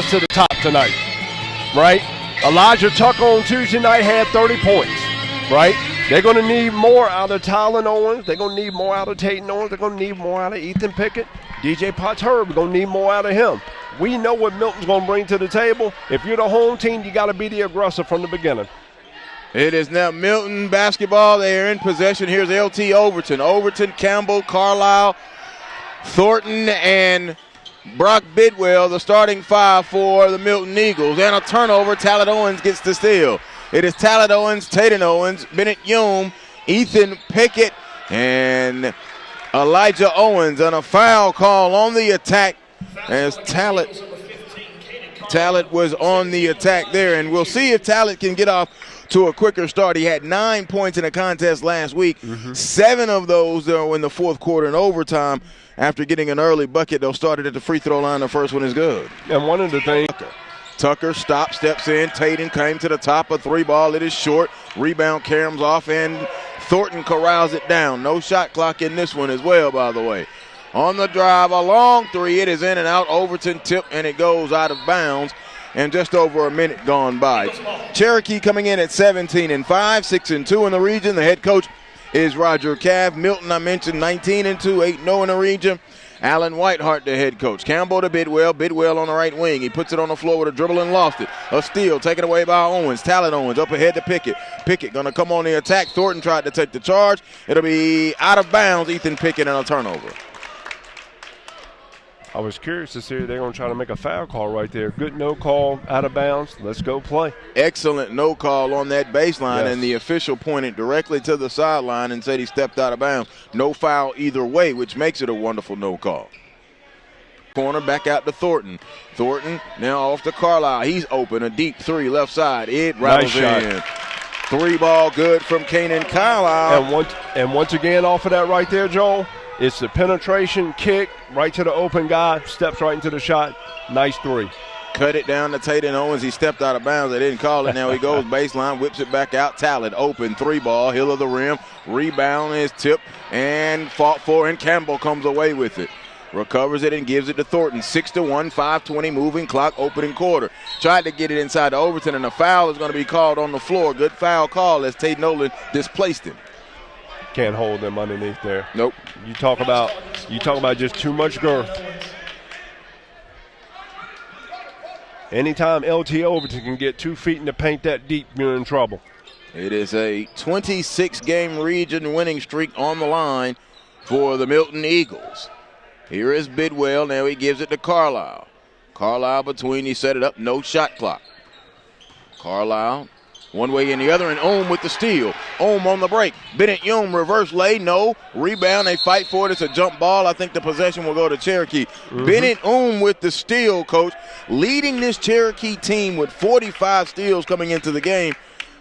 to the top tonight, right? Elijah Tucker on Tuesday night had 30 points, right? They're going to need more out of Tylen Owens. They're going to need more out of Tatum Owens. They're going to need more out of Ethan Pickett. DJ Potts Herb, we're going to need more out of him. We know what Milton's going to bring to the table. If you're the home team, you got to be the aggressor from the beginning. It is now Milton basketball. They are in possession. Here's LT Overton. Overton, Campbell, Carlisle, Thornton, and Brock Bidwell, the starting five for the Milton Eagles. And a turnover. Talent Owens gets the steal. It is Talent Owens, Tatum Owens, Bennett Hume, Ethan Pickett, and Elijah Owens. And a foul call on the attack as Talent was on the attack there. And we'll see if Talent can get off to a quicker start. He had 9 points in a contest last week. 7 of those were in the fourth quarter and overtime. After getting an early bucket, they'll start it at the free throw line. The first one is good. And one of the things. Tucker stops, steps in. Tatum came to the top of three ball. It is short. Rebound caroms off, and Thornton corrals it down. No shot clock in this one as well, by the way. On the drive, a long three. It is in and out. Overton tip, and it goes out of bounds. And just over a minute gone by. Cherokee coming in at 17-5, 6-2 in the region. The head coach is Roger Cav. Milton, I mentioned, 19-2, 8-0 in the region. Alan Whiteheart, the head coach. Campbell to Bidwell. Bidwell on the right wing. He puts it on the floor with a dribble and lost it. A steal taken away by Owens. Talent Owens up ahead to Pickett. Pickett going to come on the attack. Thornton tried to take the charge. It'll be out of bounds. Ethan Pickett and a turnover. I was curious to see if they're going to try to make a foul call right there. Good no call, out of bounds. Let's go play. Excellent no call on that baseline, yes. And the official pointed directly to the sideline and said he stepped out of bounds. No foul either way, which makes it a wonderful no call. Corner back out to Thornton. Thornton now off to Carlisle. He's open, a deep three left side. It rattles in. Three ball good from Kanan Carlisle. And once again off of that right there, Joel, it's the penetration kick right to the open guy, steps right into the shot. Nice three. Cut it down to Tatum Owens. He stepped out of bounds. They didn't call it. Now he goes baseline, whips it back out. Talent open, three ball, hill of the rim. Rebound is tipped and fought for, and Campbell comes away with it. Recovers it and gives it to Thornton. 6-1, 5:20 moving clock, opening quarter. Tried to get it inside to Overton, and a foul is going to be called on the floor. Good foul call as Tate Nolan displaced him. Can't hold them underneath there. Nope. You talk about just too much girth. Anytime LT Overton can get 2 feet in the paint that deep, you're in trouble. It is a 26-game region winning streak on the line for the Milton Eagles. Here is Bidwell. Now he gives it to Carlisle. Carlisle between. He set it up. No shot clock. Carlisle one way and the other, and Ohm with the steal. Ohm on the break. Bennett Hume reverse lay. No. Rebound. They fight for it. It's a jump ball. I think the possession will go to Cherokee. Bennett Ohm with the steal, coach. Leading this Cherokee team with 45 steals coming into the game.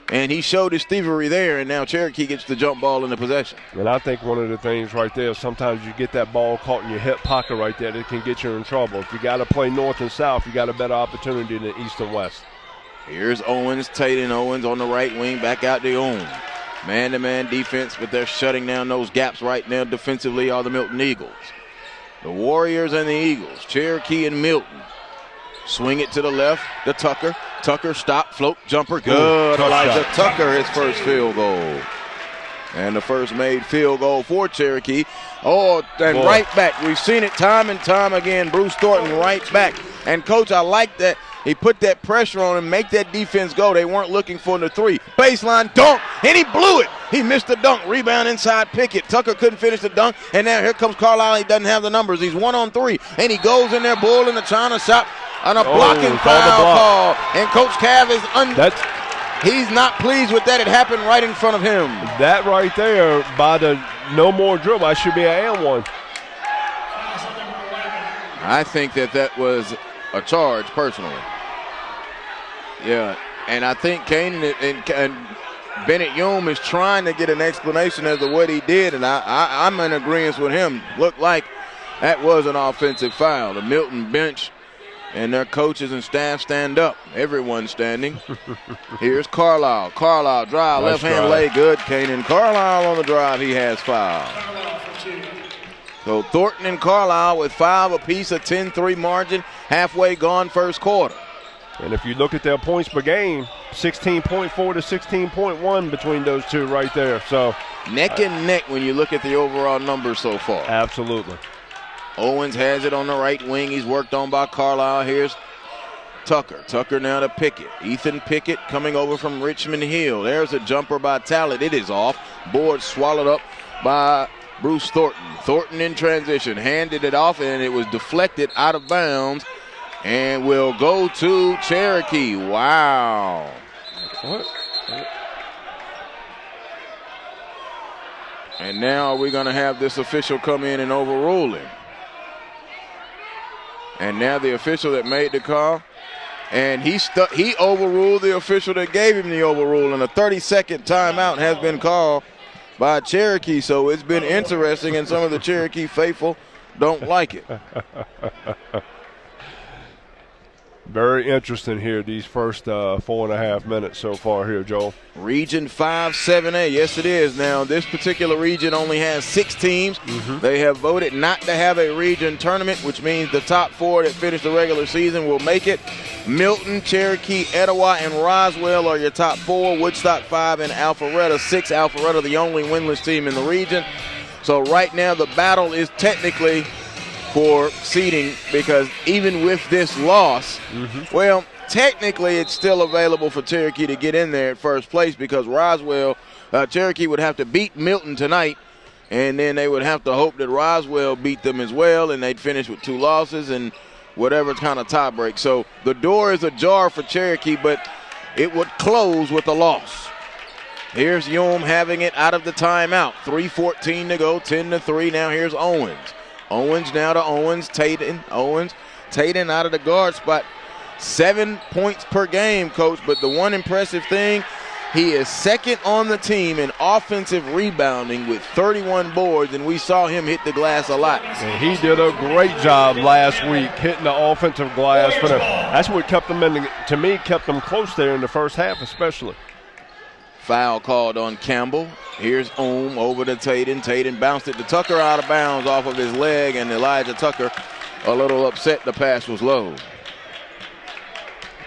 And he showed his thievery there, and now Cherokee gets the jump ball in the possession. And I think one of the things right there, sometimes you get that ball caught in your hip pocket right there, that can get you in trouble. If you got to play north and south, you got a better opportunity than east and west. Here's Owens, Tatum Owens on the right wing, back out to Owens. Man-to-man defense, but they're shutting down those gaps right now defensively are the Milton Eagles. The Warriors and the Eagles, Cherokee and Milton. Swing it to the left to Tucker. Tucker stop, float, jumper, good. Elijah Tucker, his first field goal. And the first made field goal for Cherokee. Oh, and right back. We've seen it time and time again. Bruce Thornton right back. And, Coach, I like that. He put that pressure on him, make that defense go. They weren't looking for the three. Baseline dunk, and he blew it. He missed the dunk. Rebound inside Pickett. Tucker couldn't finish the dunk, and now here comes Carlisle. He doesn't have the numbers. He's 1 on 3, and he goes in there, bull in the China shot on a blocking foul call. And Coach Cav is he's not pleased with that. It happened right in front of him. That right there, by the no more dribble, I should be an and one. I think that was a charge personally. Yeah, and I think Kanan and Bennett Hume is trying to get an explanation as to what he did, and I'm in agreement with him. Looked like that was an offensive foul. The Milton bench and their coaches and staff stand up. Everyone's standing. Here's Carlisle. Carlisle drive, nice left hand lay, good. Kanan Carlisle on the drive. He has foul. So Thornton and Carlisle with 5 apiece, a 10-3 margin, halfway gone first quarter. And if you look at their points per game, 16.4 to 16.1 between those two right there. So neck and neck when you look at the overall numbers so far. Absolutely. Owens has it on the right wing. He's worked on by Carlisle. Here's Tucker. Tucker now to Pickett. Ethan Pickett coming over from Richmond Hill. There's a jumper by Talent. It is off. Board swallowed up by Bruce Thornton. Thornton in transition. Handed it off, and it was deflected out of bounds. And will go to Cherokee. Wow. What? And now we're going to have this official come in and overrule him. And now the official that made the call, and he overruled the official that gave him the overrule. And a 30-second timeout has been called by Cherokee. So it's been interesting, and some of the Cherokee faithful don't like it. Very interesting here, these first 4.5 minutes so far here, Joel. Region 5, 7A. Yes, it is. Now, this particular region only has 6 teams. They have voted not to have a region tournament, which means the top 4 that finish the regular season will make it. Milton, Cherokee, Etowah, and Roswell are your top 4. Woodstock 5 and Alpharetta 6. Alpharetta the only winless team in the region. So right now the battle is technically for seeding, because even with this loss, well, technically it's still available for Cherokee to get in there at first place, because Cherokee would have to beat Milton tonight, and then they would have to hope that Roswell beat them as well, and they'd finish with 2 losses and whatever kind of tie break. So the door is ajar for Cherokee, but it would close with a loss. Here's Yulm having it out of the timeout. 3:14 to go, 10-3. Now here's Owens. Owens now to Owens. Tatum out of the guard spot. 7 points per game, Coach. But the one impressive thing, he is second on the team in offensive rebounding with 31 boards, and we saw him hit the glass a lot. And he did a great job last week hitting the offensive glass for them. That's what kept them kept them close there in the first half especially. Foul called on Campbell. Here's Ohm over to Tatum. Tatum bounced it to Tucker out of bounds off of his leg, and Elijah Tucker a little upset the pass was low.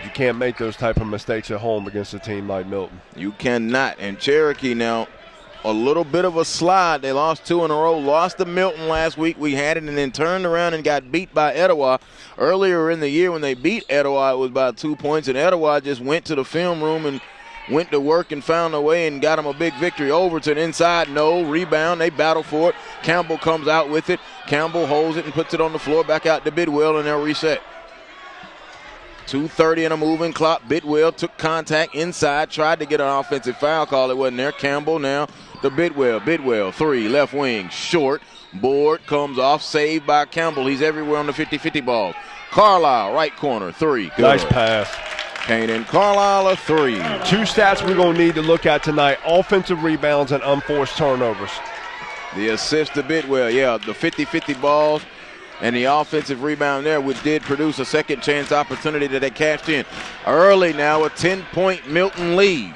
You can't make those type of mistakes at home against a team like Milton. You cannot. And Cherokee now a little bit of a slide. They lost 2 in a row. Lost to Milton last week. We had it, and then turned around and got beat by Etowah. Earlier in the year when they beat Etowah, it was by 2 points, and Etowah just went to the film room and went to work and found a way and got him a big victory. Overton inside, no, rebound, they battle for it. Campbell comes out with it. Campbell holds it and puts it on the floor, back out to Bidwell, and they'll reset. 2:30 in a moving clock. Bidwell took contact inside, tried to get an offensive foul call. It wasn't there. Campbell now to Bidwell. Bidwell, 3, left wing, short. Board comes off, saved by Campbell. He's everywhere on the 50-50 ball. Carlisle, right corner, 3. Good. Nice pass. Kanan Carlisle, a 3. 2 stats we're going to need to look at tonight: offensive rebounds and unforced turnovers. The assist to Bidwell, the 50-50 balls and the offensive rebound there, which did produce a second chance opportunity that they cashed in. Early now, a 10-point Milton lead.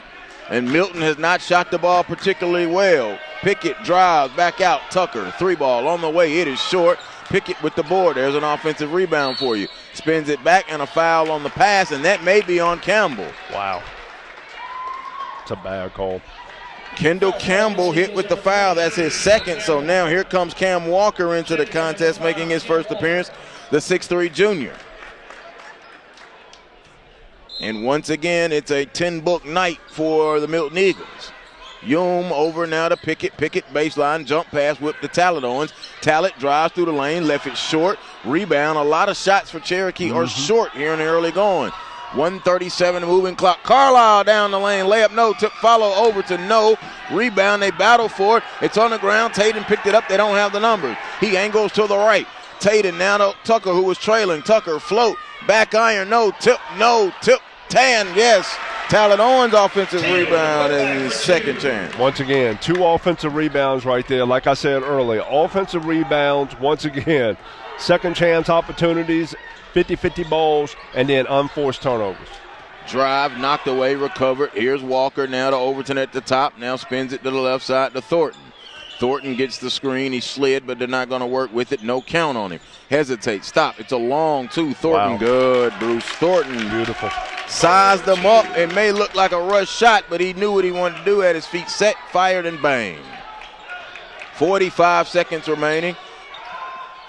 And Milton has not shot the ball particularly well. Pickett drives back out. Tucker, 3 ball on the way. It is short. Pickett with the board. There's an offensive rebound for you. Spins it back, and a foul on the pass, and that may be on Campbell. Wow. It's a bad call. Kendall Campbell hit with the foul. That's his second. So now here comes Cam Walker into the contest, making his first appearance, the 6'3 junior. And once again, it's a 10-book night for the Milton Eagles. Yulm over now to Pickett. Pickett baseline, jump pass, whip to Talent Owens. Talent drives through the lane, left it short. Rebound. A lot of shots for Cherokee are short here in the early going. 1:37 moving clock. Carlisle down the lane, layup no, took follow over to no. Rebound, they battle for it. It's on the ground. Tatum picked it up. They don't have the numbers. He angles to the right. Tatum now to Tucker, who was trailing. Tucker float, back iron, no, tip, tan, yes. Talent Owens offensive rebound and his second chance. Once again, 2 offensive rebounds right there. Like I said earlier, offensive rebounds, once again, second chance opportunities, 50-50 balls, and then unforced turnovers. Drive, knocked away, recovered. Here's Walker now to Overton at the top. Now spins it to the left side to Thornton. Thornton gets the screen. He slid, but they're not going to work with it. No count on him. Hesitate. Stop. It's a long two. Thornton. Wow. Good, Bruce. Thornton. Beautiful. Sized them up. It may look like a rush shot, but he knew what he wanted to do. At his feet set, fired, and bang. 45 seconds remaining.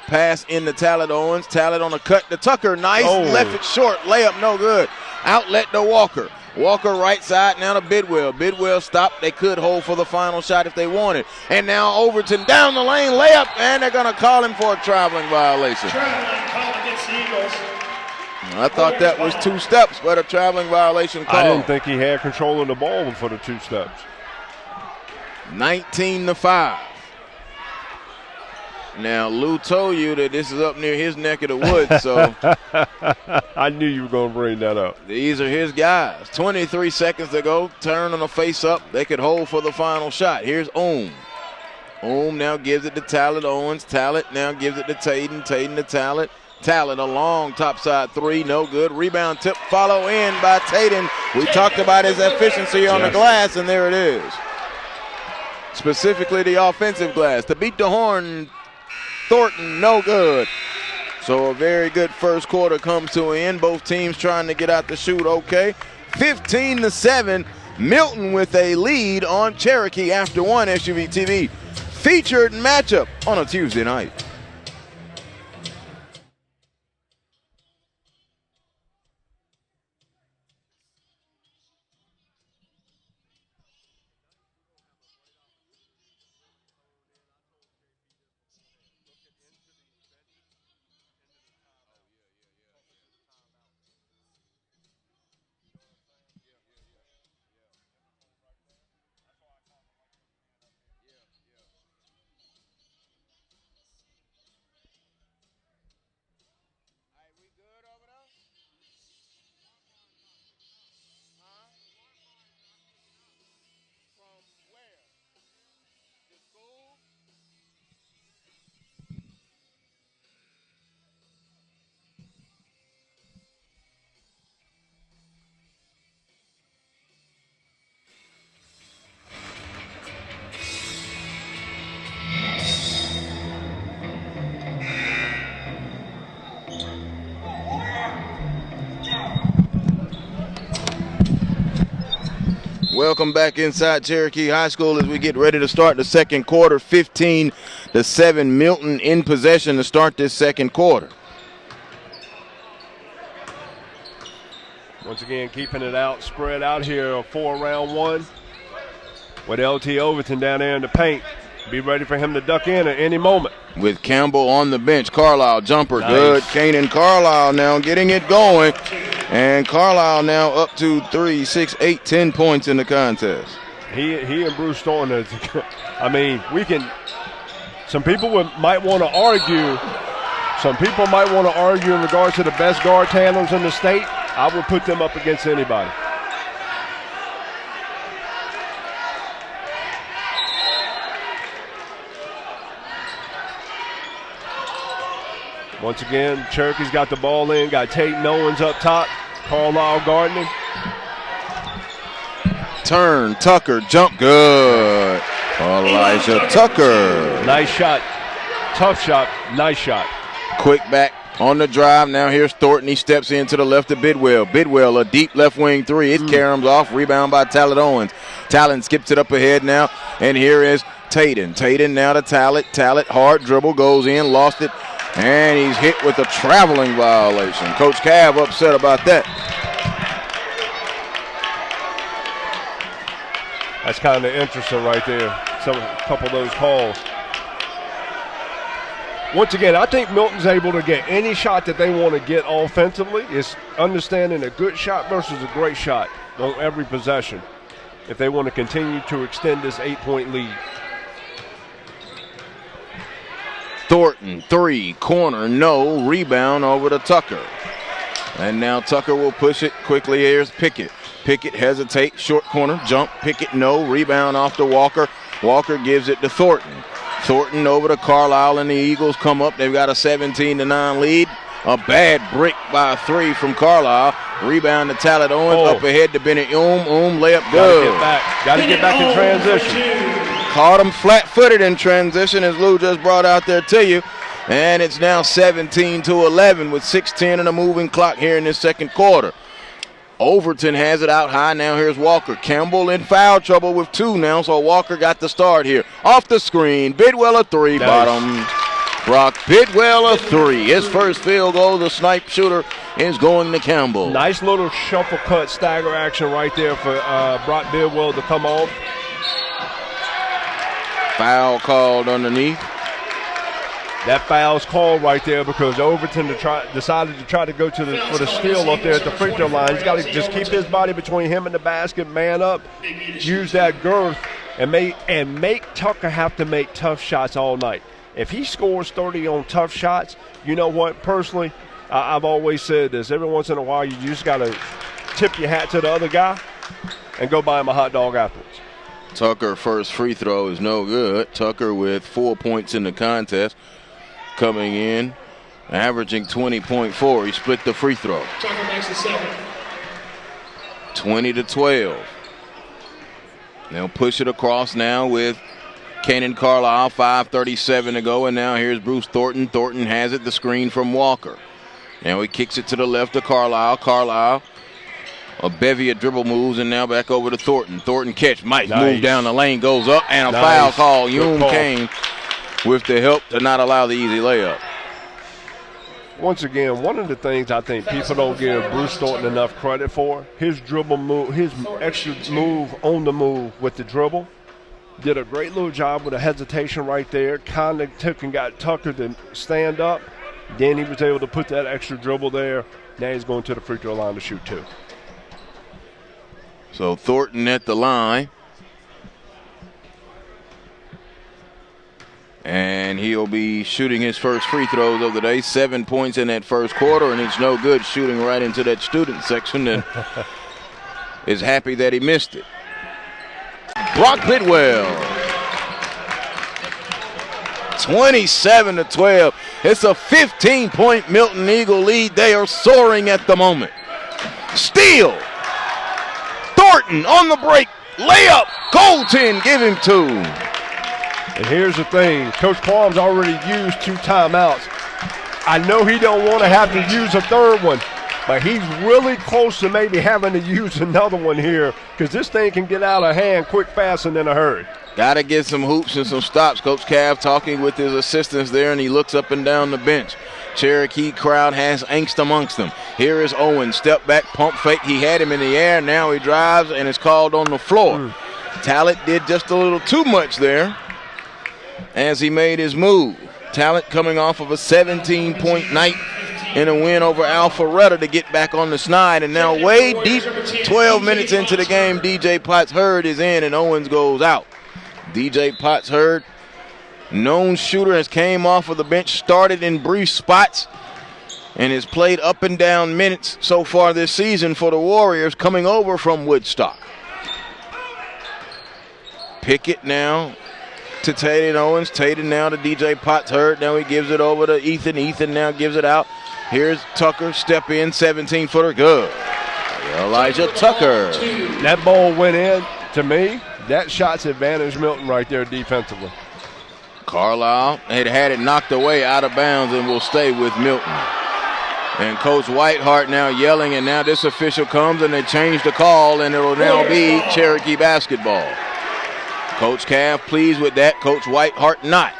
Pass in to Talent Owens. Talent on a cut to Tucker. Nice. Oh. Left it short. Layup no good. Outlet to Walker. Walker right side now to Bidwell. Bidwell stopped. They could hold for the final shot if they wanted. And now Overton down the lane, layup, and they're going to call him for a traveling violation. Traveling call against the Eagles. I thought that was 2 steps, but a traveling violation call. I didn't think he had control of the ball for the 2 steps. 19-5. Now, Lou told you that this is up near his neck of the woods, so. I knew you were going to bring that up. These are his guys. 23 seconds to go. Turn on the face up. They could hold for the final shot. Here's Ohm. Ohm now gives it to Talent Owens. Talent now gives it to Tatum. Tatum to Talent. Talent a long topside 3. No good. Rebound tip follow in by Tatum. We talked about his efficiency on the glass, and there it is. Specifically the offensive glass. To beat the horn, Thornton, no good. So a very good first quarter comes to an end. Both teams trying to get out the shoot okay. 15-7, Milton with a lead on Cherokee after one. SUV TV featured matchup on a Tuesday night. Welcome back inside Cherokee High School as we get ready to start the second quarter. 15-7, Milton in possession to start this second quarter. Once again, keeping it out, spread out here for round one. With LT Overton down there in the paint. Be ready for him to duck in at any moment. With Campbell on the bench. Carlisle jumper, nice. Good. Kanan Carlisle now getting it going. And Carlisle now up to 3, 6, 8, 10 points in the contest. He and Bruce Thornton, I mean, we can, some people might want to argue. Some people might want to argue in regards to the best guard tandems in the state. I would put them up against anybody. Once again, Cherokee's got the ball in, got Tatum Owens up top, Carlisle Gardner. Turn, Tucker, jump, good. Elijah Tucker. Nice shot, tough shot, nice shot. Quick back on the drive, now here's Thornton, he steps in to the left of Bidwell. Bidwell, a deep left wing 3, it caroms off, rebound by Talent Owens. Talent skips it up ahead now, and here is Tatum. Tatum now to Talent, Talent, hard dribble, goes in, lost it. And he's hit with a traveling violation. Coach Cav upset about that. That's kind of interesting right there. A couple of those calls. Once again, I think Milton's able to get any shot that they want to get offensively. It's understanding a good shot versus a great shot on every possession if they want to continue to extend this 8-point lead. Thornton, 3, corner, no, rebound over to Tucker. And now Tucker will push it quickly. Here's Pickett. Pickett hesitate, short corner, jump, Pickett, no, rebound off to Walker. Walker gives it to Thornton. Thornton over to Carlisle, and the Eagles come up. They've got a 17-9 lead. A bad brick by 3 from Carlisle. Rebound to Talent Owens, up ahead to Bennett Layup good. Got to get back in transition. caught him flat-footed in transition, as Lou just brought out there to you. And it's now 17-11 with 6:10 and a moving clock here in this second quarter. Overton has it out high. Now here's Walker. Campbell in foul trouble with 2 now, so Walker got the start here. Off the screen, Bidwell a 3, nice. Bottom. Brock Bidwell a 3. His first field goal, the snipe shooter, is going to Campbell. Nice little shuffle cut stagger action right there for Brock Bidwell to come off. Foul called underneath. That foul's called right there because Overton decided to try to go for the steal up there at the free throw line. He's got to just keep his body between him and the basket, man up, use that girth, and make Tucker have to make tough shots all night. If he scores 30 on tough shots, you know what? Personally, I've always said this. Every once in a while, you just got to tip your hat to the other guy and go buy him a hot dog afterwards. Tucker first free throw is no good. Tucker with 4 points in the contest. Coming in, averaging 20.4. He split the free throw. 20-12. They'll push it across now with Kanan Carlisle, 5:37 to go, and now here's Bruce Thornton. Thornton has it, the screen from Walker. Now he kicks it to the left of Carlisle. Carlisle, a bevy of dribble moves, and now back over to Thornton. Thornton catch, Mike move down the lane, goes up, and a foul call. Yoon came with the help to not allow the easy layup. Once again, one of the things I think people don't give Bruce Thornton enough credit for, his dribble move, his extra move on the move with the dribble, did a great little job with a hesitation right there, kind of took and got Tucker to stand up. Then he was able to put that extra dribble there. Now he's going to the free throw line to shoot 2. So Thornton at the line. And he'll be shooting his first free throws of the day. 7 points in that first quarter, and it's no good shooting right into that student section and is happy that he missed it. Brock Bidwell. 27-12. It's a 15-point Milton Eagle lead. They are soaring at the moment. Steal. Thornton on the break. Layup. Goaltend, give him 2. And here's the thing, Coach Qualm's already used 2 timeouts. I know he don't want to have to use a third one, but he's really close to maybe having to use another one here because this thing can get out of hand quick, fast, and in a hurry. Got to get some hoops and some stops. Coach Cav talking with his assistants there, and he looks up and down the bench. Cherokee crowd has angst amongst them. Here is Owen, step back, pump fake. He had him in the air. Now he drives, and it's called on the floor. Talent did just a little too much there as he made his move. Talent coming off of a 17-point night in a win over Alpharetta to get back on the snide. And now way deep, 12 minutes into the game, DJ Potts Hurd is in and Owens goes out. DJ Potts Hurd, known shooter, has came off of the bench, started in brief spots, and has played up and down minutes so far this season for the Warriors, coming over from Woodstock. Pickett now to Tatum Owens. Tatum now to DJ Potts Hurd. Now he gives it over to Ethan. Ethan now gives it out. Here's Tucker, step in, 17-footer, good. Elijah Tucker. That ball went in. To me, that shot's advantage Milton right there defensively. Carlisle had it knocked away out of bounds and will stay with Milton. And Coach Whitehart now yelling, and now this official comes and they change the call, and it'll now be Cherokee basketball. Coach Cav pleased with that. Coach Whitehart not.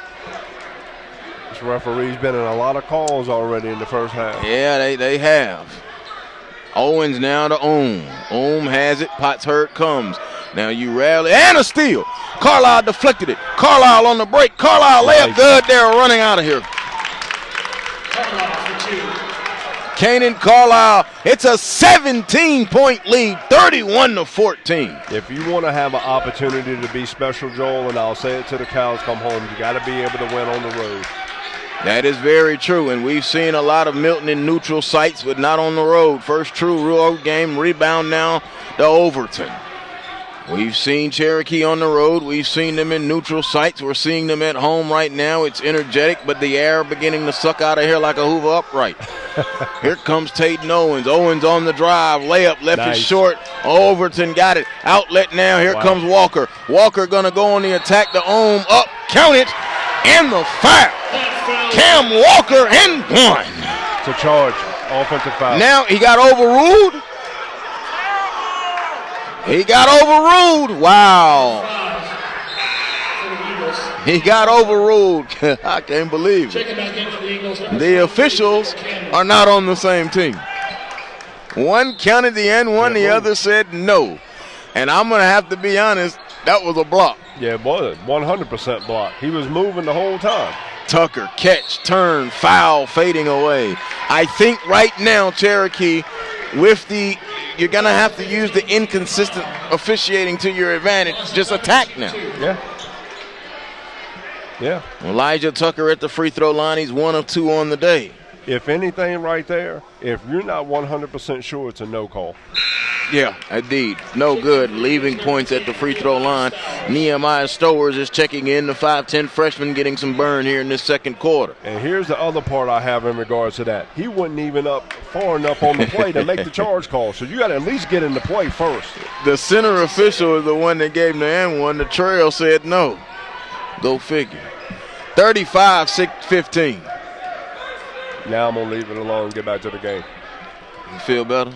This referee's been in a lot of calls already in the first half. Yeah, they have. Owens now to Ohm. Ohm has it. Potts Hurd comes. Now you rally. And a steal. Carlisle deflected it. Carlisle on the break. Carlisle layup good. They're running out of here. Kanan Carlisle, it's a 17-point lead, 31-14. If you want to have an opportunity to be special, Joel, and I'll say it to the cows come home, you got to be able to win on the road. That is very true, and we've seen a lot of Milton in neutral sites, but not on the road. First true road game, rebound now to Overton. We've seen Cherokee on the road. We've seen them in neutral sites. We're seeing them at home right now. It's energetic, but the air beginning to suck out of here like a Hoover upright. Here comes Tatum Owens. Owens on the drive. Layup left it short. Overton got it. Outlet now. Here comes Walker. Walker going to go on the attack. The Ohm up. Count it. And the foul. Cam Walker and one. It's a charge. Offensive foul. Now he got overruled. He got overruled. Wow. He got overruled. I can't believe it. The officials are not on the same team. One counted the and one, the other said no. And I'm going to have to be honest, that was a block. Yeah, it was 100% block. He was moving the whole time. Tucker, catch, turn, foul, fading away. I think right now, Cherokee, with you're going to have to use the inconsistent officiating to your advantage. Just attack now. Yeah. Yeah. Elijah Tucker at the free throw line. He's 1 of 2 on the day. If anything right there, if you're not 100% sure, it's a no call. Yeah, indeed. No good. Leaving points at the free throw line. Nehemiah Stowers is checking in. The 5'10 freshman getting some burn here in this second quarter. And here's the other part I have in regards to that. He wasn't even up far enough on the play to make the charge call. So you got to at least get in the play first. The center official is the one that gave him the and one. The trail said no. Go figure. 35-15. Now I'm going to leave it alone and get back to the game. You feel better?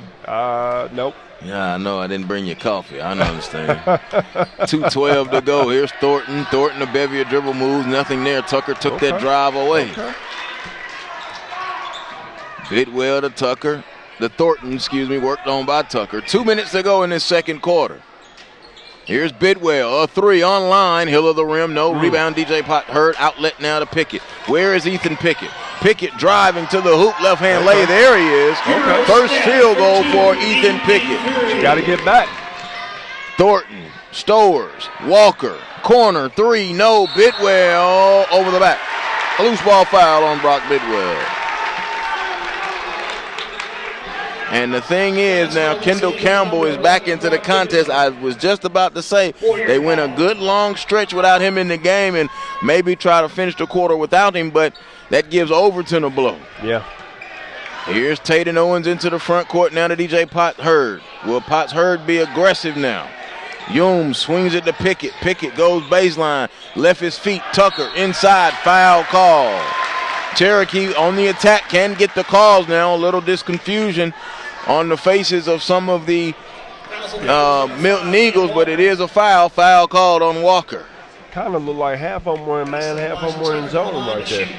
Nope. Yeah, I know. I didn't bring you coffee. I understand. 2:12 to go. Here's Thornton. Thornton, a bevy of dribble moves. Nothing there. Tucker took that drive away. Bidwell to Tucker. The Thornton, worked on by Tucker. 2 minutes to go in this second quarter. Here's Bidwell, a three on line, hill of the rim, no rebound. DJ Pot Hurd, outlet now to Pickett. Where is Ethan Pickett? Pickett driving to the hoop, left hand lay. There he is. First field goal for Ethan Pickett. Got to get back. Thornton, Stowers, Walker, corner three, no. Bidwell over the back. A loose ball foul on Brock Bidwell. And the thing is now, Kendall Campbell is back into the contest. I was just about to say they went a good long stretch without him in the game and maybe try to finish the quarter without him, but that gives Overton a blow. Yeah. Here's Tatum Owens into the front court now to DJ Potts Hurd. Will Potts Hurd be aggressive now? Youm swings it to Pickett. Pickett goes baseline, left his feet. Tucker inside, foul call. Cherokee on the attack can get the calls now. A little disconfusion on the faces of some of the Milton Eagles, but it is a foul called on Walker. Kind of look like half of them were in man, half of them were in zone right there.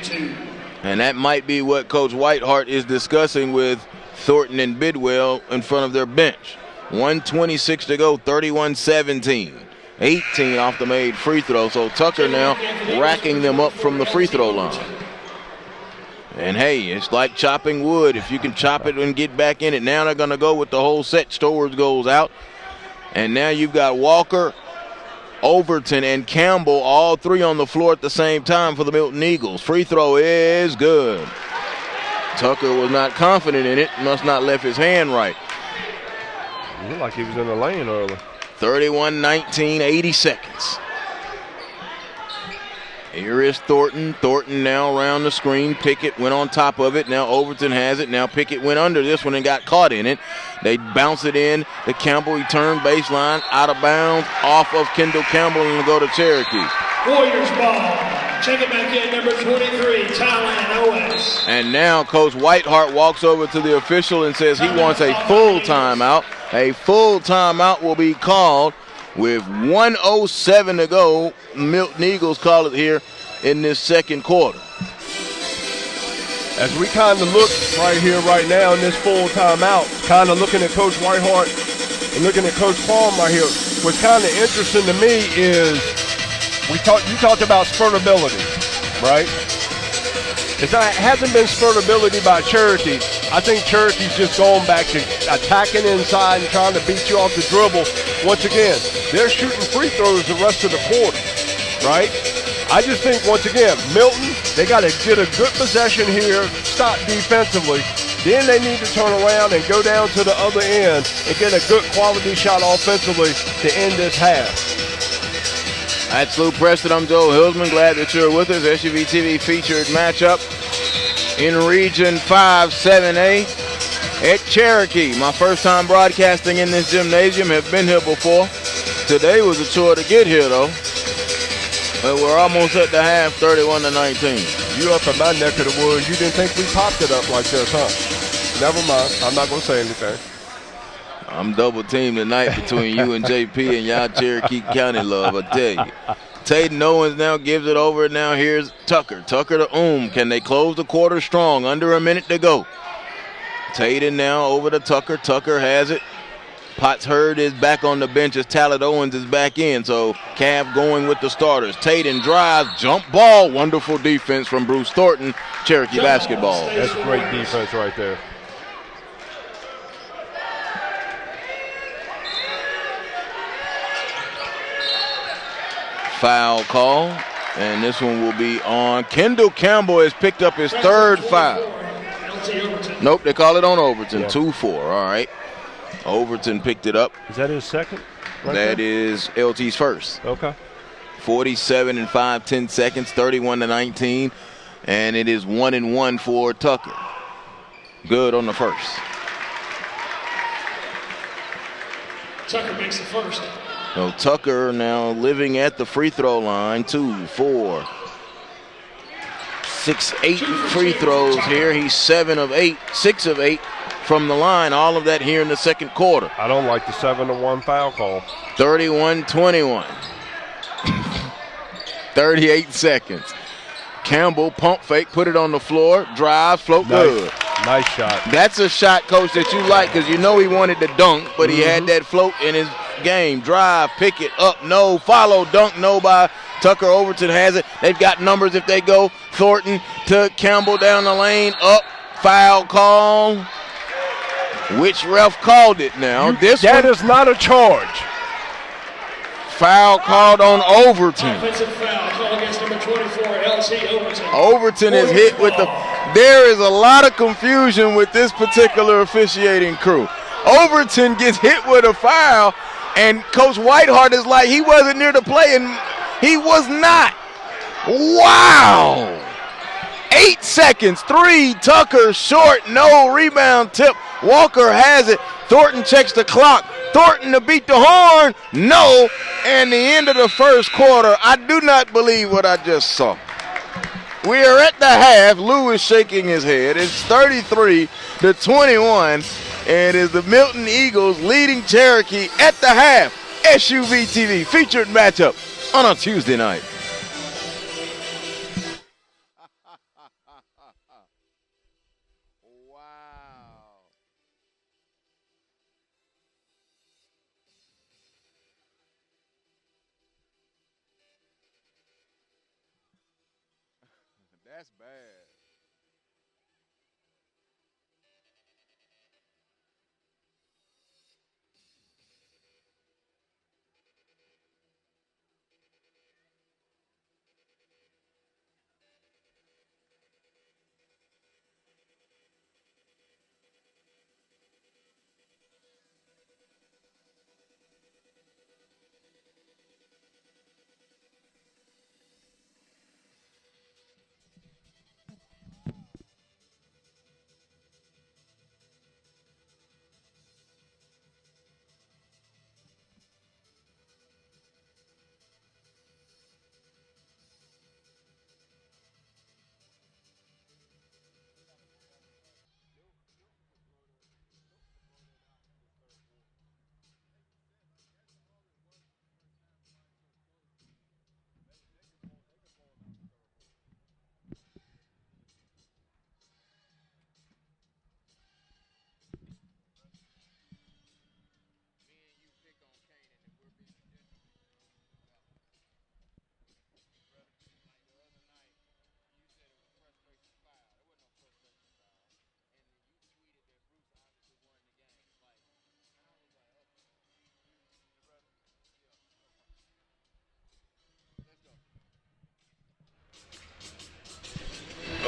And that might be what Coach Whitehart is discussing with Thornton and Bidwell in front of their bench. 1:26 to go, 31-17. 18 off the made free throw. So Tucker now racking them up from the free throw line. And, hey, it's like chopping wood. If you can chop it and get back in it. Now they're going to go with the whole set. Stowers goes out. And now you've got Walker, Overton, and Campbell, all three on the floor at the same time for the Milton Eagles. Free throw is good. Tucker was not confident in it. Must not left his hand right. It looked like he was in the lane early. 31-19, 80 seconds. Here is Thornton. Thornton now around the screen. Pickett went on top of it. Now Overton has it. Now Pickett went under this one and got caught in it. They bounce it in to Campbell. He turned baseline, out of bounds, off of Kendall Campbell, and will go to Cherokee. Warriors ball. Check it back in, number 23, Tylan Owens. And now Coach Whitehart walks over to the official and says he wants a full timeout. A full timeout will be called with 1:07 to go. Milton Eagles call it here in this second quarter. As we kind of look right here, right now in this full timeout, kind of looking at Coach Whitehart and looking at Coach Palm right here, what's kind of interesting to me is you talked about spurtability, right? It hasn't been spurtability by Cherokee. I think Cherokee's just going back to attacking inside and trying to beat you off the dribble. Once again, they're shooting free throws the rest of the quarter, right? I just think, once again, Milton, they got to get a good possession here, stop defensively, Then they need to turn around and go down to the other end and get a good quality shot offensively to end this half. That's Lou Preston. I'm Joe Hillsman. Glad that you're with us. SUV TV featured matchup in Region 5-7A at Cherokee. My first time broadcasting in this gymnasium. Have been here before. Today was a chore to get here, though. But we're almost at the half, 31-19. You up in my neck of the woods. You didn't think we popped it up like this, huh? Never mind. I'm not going to say anything. I'm double teamed tonight between you and JP and y'all Cherokee County love, I tell you. Tatum Owens now gives it over. Now here's Tucker. Tucker to Can they close the quarter strong? Under a minute to go. Tatum now over to Tucker. Tucker has it. Potts Hurd is back on the bench as Talent Owens is back in. So Cav going with the starters. Tatum drives, jump ball. Wonderful defense from Bruce Thornton. Cherokee basketball. That's great defense right there. Foul call, and this one will be on. Kendall Campbell has picked up his third foul. Nope, they call it on Overton. Yeah. 2-4, all right. Overton picked it up. Is that his second? That is LT's first. Okay. 47 and 5/10 seconds, 31-19, and it is 1-1 for Tucker. Good on the first. Tucker makes the first. So Tucker now living at the free throw line. 2, 4, 6, 8 free throws here. He's 7 of 8, 6 of 8 from the line. All of that here in the second quarter. I don't like the 7-1 foul call. 31-21. 38 seconds. Campbell pump fake, put it on the floor, drive, float good. Nice shot. That's a shot, coach, that you like because you know he wanted to dunk, but he had that float in his game. Drive, pick it up, no, follow, dunk, no by Tucker. Overton has it. They've got numbers if they go. Thornton to Campbell down the lane, up, foul call. Which ref called it now? That is not a charge. Foul called on Overton. Offensive foul call against number 24, LT Overton. Overton is hit with the. There is a lot of confusion with this particular officiating crew. Overton gets hit with a foul, and Coach Whiteheart is like he wasn't near the play, and he was not. Wow. 8 seconds. 3. Tucker short. No rebound tip. Walker has it. Thornton checks the clock. Thornton to beat the horn. No. And the end of the first quarter. I do not believe what I just saw. We are at the half. Lou is shaking his head. It's 33-21. And it is the Milton Eagles leading Cherokee at the half. SUV TV featured matchup on a Tuesday night. That's bad.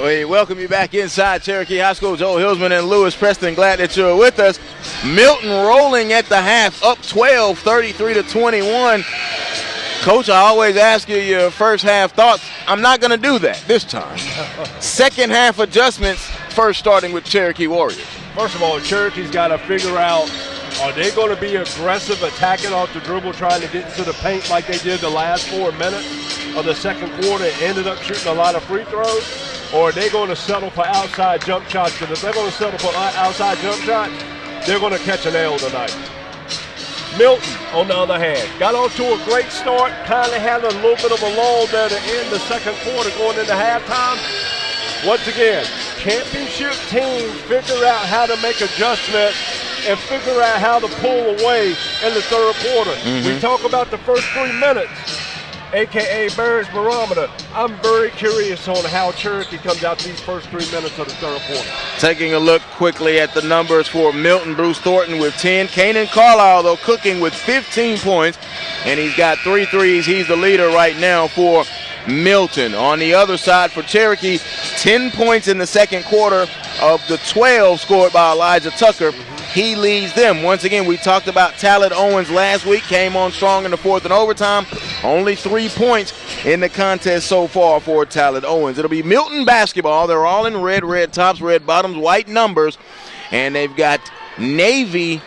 We welcome you back inside Cherokee High School. Joe Hillsman and Lewis Preston, glad that you're with us. Milton rolling at the half, up 12, 33-21. Coach, I always ask you your first half thoughts. I'm not going to do that this time. Second half adjustments, first starting with Cherokee Warriors. First of all, Cherokee's got to figure out, are they going to be aggressive, attacking off the dribble, trying to get into the paint like they did the last 4 minutes of the second quarter and ended up shooting a lot of free throws? Or are they going to settle for outside jump shots? Because if they're going to settle for outside jump shots, they're going to catch an L tonight. Milton, on the other hand, got off to a great start, kind of had a little bit of a lull there to end the second quarter going into halftime. Once again, championship teams figure out how to make adjustments and figure out how to pull away in the third quarter. We talk about the first 3 minutes, a.k.a. Bears Barometer. I'm very curious on how Cherokee comes out these first 3 minutes of the third quarter. Taking a look quickly at the numbers for Milton, Bruce Thornton with 10. Kanan Carlisle, though, cooking with 15 points, and he's got 3 threes. He's the leader right now for Milton. On the other side for Cherokee, 10 points in the second quarter of the 12 scored by Elijah Tucker. He leads them. Once again, we talked about Talent Owens last week, came on strong in the fourth and overtime. Only 3 points in the contest so far for Talent Owens. It'll be Milton basketball. They're all in red, red tops, red bottoms, white numbers, and they've got navy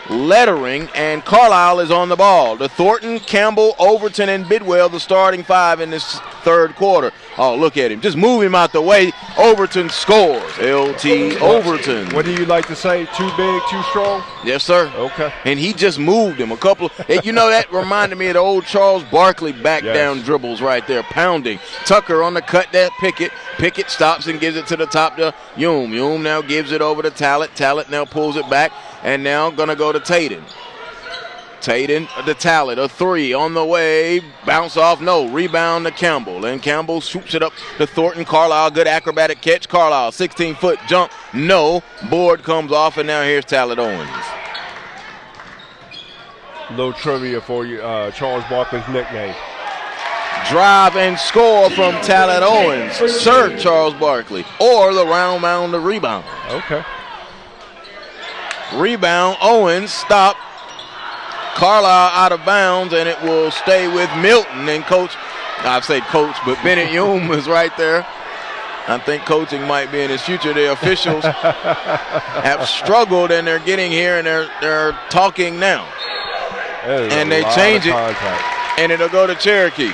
lettering, and Carlisle is on the ball. The Thornton, Campbell, Overton, and Bidwell, the starting 5 in this third quarter. Oh, look at him. Just move him out the way. Overton scores. LT Overton. What do you like to say? Too big, too strong? Yes, sir. Okay. And he just moved him a couple. You know, that reminded me of the old Charles Barkley back down dribbles right there, pounding. Tucker on the cut there, Pickett. Pickett stops and gives it to the top to Youm. Youm now gives it over to Talent. Talent now pulls it back, and now going to go to Tatum. Tatum to Talent, a 3 on the way, bounce off, no, rebound to Campbell, and Campbell swoops it up to Thornton. Carlisle, good acrobatic catch. Carlisle, 16-foot jump, no, board comes off, and now here's Talent Owens. Little trivia for you, Charles Barkley's nickname. Drive and score from Talent Owens, Sir Charles Barkley, or the round mound to rebound. Okay. Rebound, Owens, stop. Carlisle out of bounds, and it will stay with Milton. And Coach, I've said Coach, but Bennett Youm is right there. I think coaching might be in his future. The officials have struggled, and they're getting here, and they're talking now. And they change it, and it'll go to Cherokee.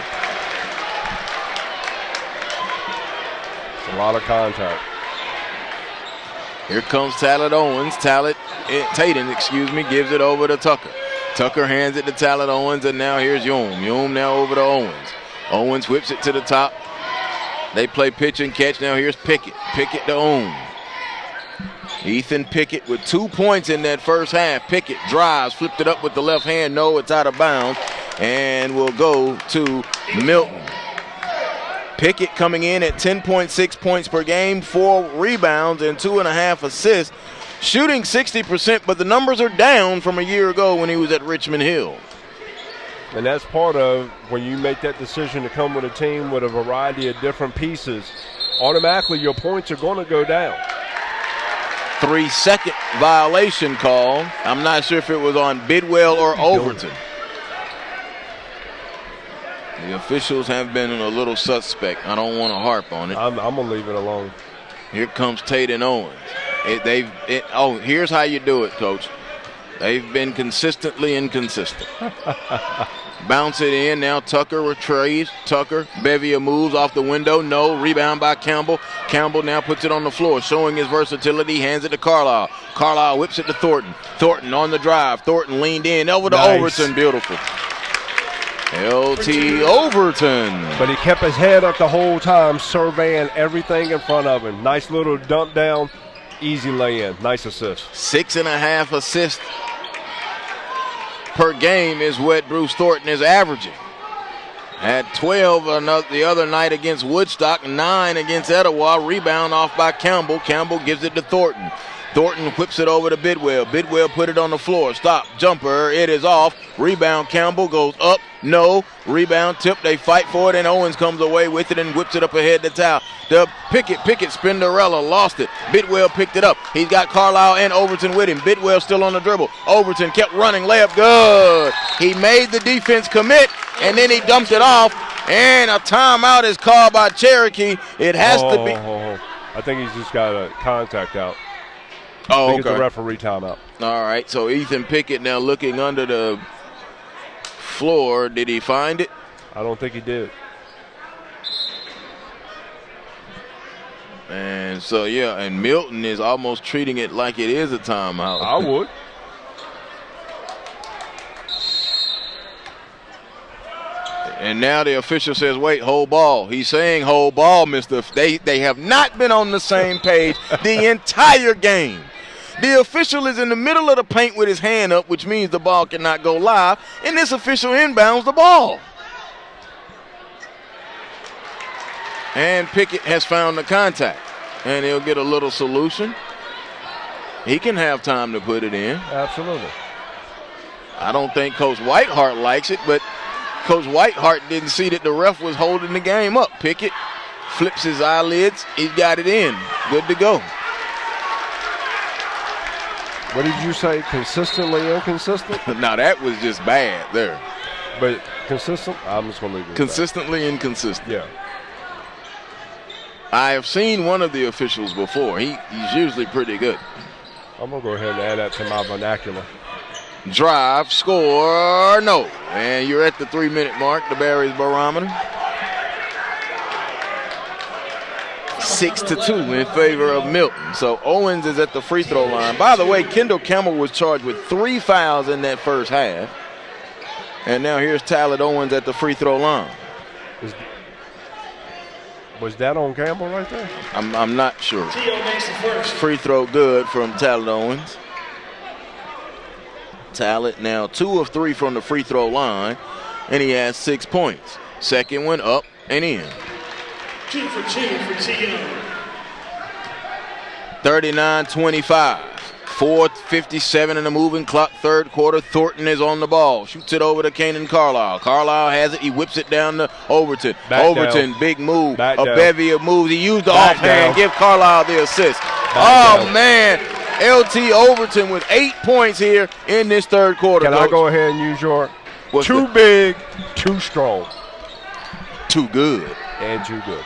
It's a lot of contact. Here comes Talent Owens. Tatum, gives it over to Tucker. Tucker hands it to Talent Owens, and now here's Youm. Youm now over to Owens. Owens whips it to the top. They play pitch and catch. Now here's Pickett. Pickett to Ohm. Ethan Pickett with 2 points in that first half. Pickett drives, flipped it up with the left hand. No, it's out of bounds, and will go to Milton. Pickett coming in at 10.6 points per game, 4 rebounds, and 2.5 assists. Shooting 60%, but the numbers are down from a year ago when he was at Richmond Hill. And that's part of when you make that decision to come with a team with a variety of different pieces, automatically your points are going to go down. 3-second violation call. I'm not sure if it was on Bidwell or Overton. The officials have been a little suspect. I don't want to harp on it. I'm going to leave it alone. Here comes Tatum Owens. Here's how you do it, Coach. They've been consistently inconsistent. Bounce it in. Now Tucker retrieves. Tucker, Bevia moves off the window. No. Rebound by Campbell. Campbell now puts it on the floor, showing his versatility. Hands it to Carlisle. Carlisle whips it to Thornton. Thornton on the drive. Thornton leaned in. Over to Overton. Beautiful. LT Overton. But he kept his head up the whole time, surveying everything in front of him. Nice little dump down. Easy lay-in. Nice assist. 6.5 assists per game is what Bruce Thornton is averaging. Had 12 the other night against Woodstock, 9 against Etowah. Rebound off by Campbell. Campbell gives it to Thornton. Thornton whips it over to Bidwell. Bidwell put it on the floor. Stop. Jumper. It is off. Rebound. Campbell goes up. No. Rebound. Tip. They fight for it, and Owens comes away with it and whips it up ahead to Towel. Pickett. Spinderella lost it. Bidwell picked it up. He's got Carlisle and Overton with him. Bidwell still on the dribble. Overton kept running. Layup good. He made the defense commit, and then he dumped it off. And a timeout is called by Cherokee. It has to be. I think he's just got a contact out. Oh, I think okay. it's a referee timeout. All right, so Ethan Pickett now looking under the floor. Did he find it? I don't think he did. And so, yeah, and Milton is almost treating it like it is a timeout. I would. And now the official says, wait, hold ball. He's saying hold ball, mister. They have not been on the same page the entire game. The official is in the middle of the paint with his hand up, which means the ball cannot go live, and this official inbounds the ball. And Pickett has found the contact, and he'll get a little solution. He can have time to put it in. Absolutely. I don't think Coach Whitehart likes it, but Coach Whitehart didn't see that the ref was holding the game up. Pickett flips his eyelids. He's got it in. Good to go. What did you say? Consistently inconsistent? Now, that was just bad there. But consistent? I'm just going to leave it. Consistently inconsistent. Yeah. I have seen one of the officials before. He's usually pretty good. I'm going to go ahead and add that to my vernacular. Drive, score, no. And you're at the 3-minute mark, the Barry's barometer. 6-2 in favor of Milton. So Owens is at the free throw line. By the way, Kendall Campbell was charged with 3 fouls in that first half. And now here's Tyler Owens at the free throw line. Was that on Campbell right there? I'm not sure. Free throw good from Tyler Owens. Talent now 2 of 3 from the free throw line, and he has 6 points. Second one up and in. 2 for 2 for T.O. 39-25. 4:57 in the moving clock, third quarter. Thornton is on the ball. Shoots it over to Kanan Carlisle. Carlisle has it. He whips it down to Overton. Overton, big move. A bevy of moves. He used the offhand. Give Carlisle the assist. Man. LT Overton with 8 points here in this third quarter. Can I go ahead and use your too big, too strong. Too good. And too good.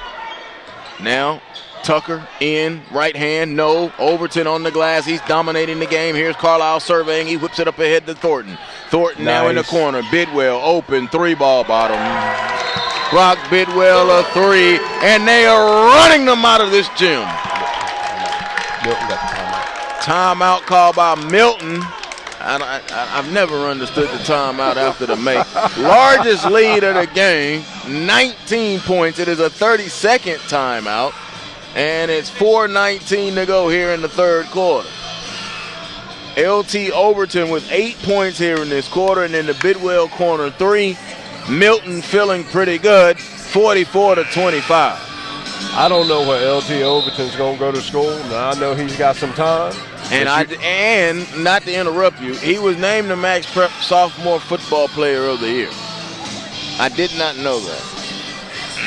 Now, Tucker in, right hand, no. Overton on the glass. He's dominating the game. Here's Carlisle surveying. He whips it up ahead to Thornton. Thornton now in the corner. Bidwell open, 3-ball bottom. Rock Bidwell a 3, and they are running them out of this gym. Milton got the timeout. Timeout called by Milton. I've never understood the timeout after the make. Largest lead of the game, 19 points. It is a 30-second timeout, and it's 4:19 to go here in the third quarter. LT Overton with 8 points here in this quarter, and in the Bidwell corner 3. Milton feeling pretty good, 44-25. I don't know where LT Overton's going to go to school. Now I know he's got some time. And not to interrupt you, he was named the Max Prep Sophomore Football Player of the Year. I did not know that.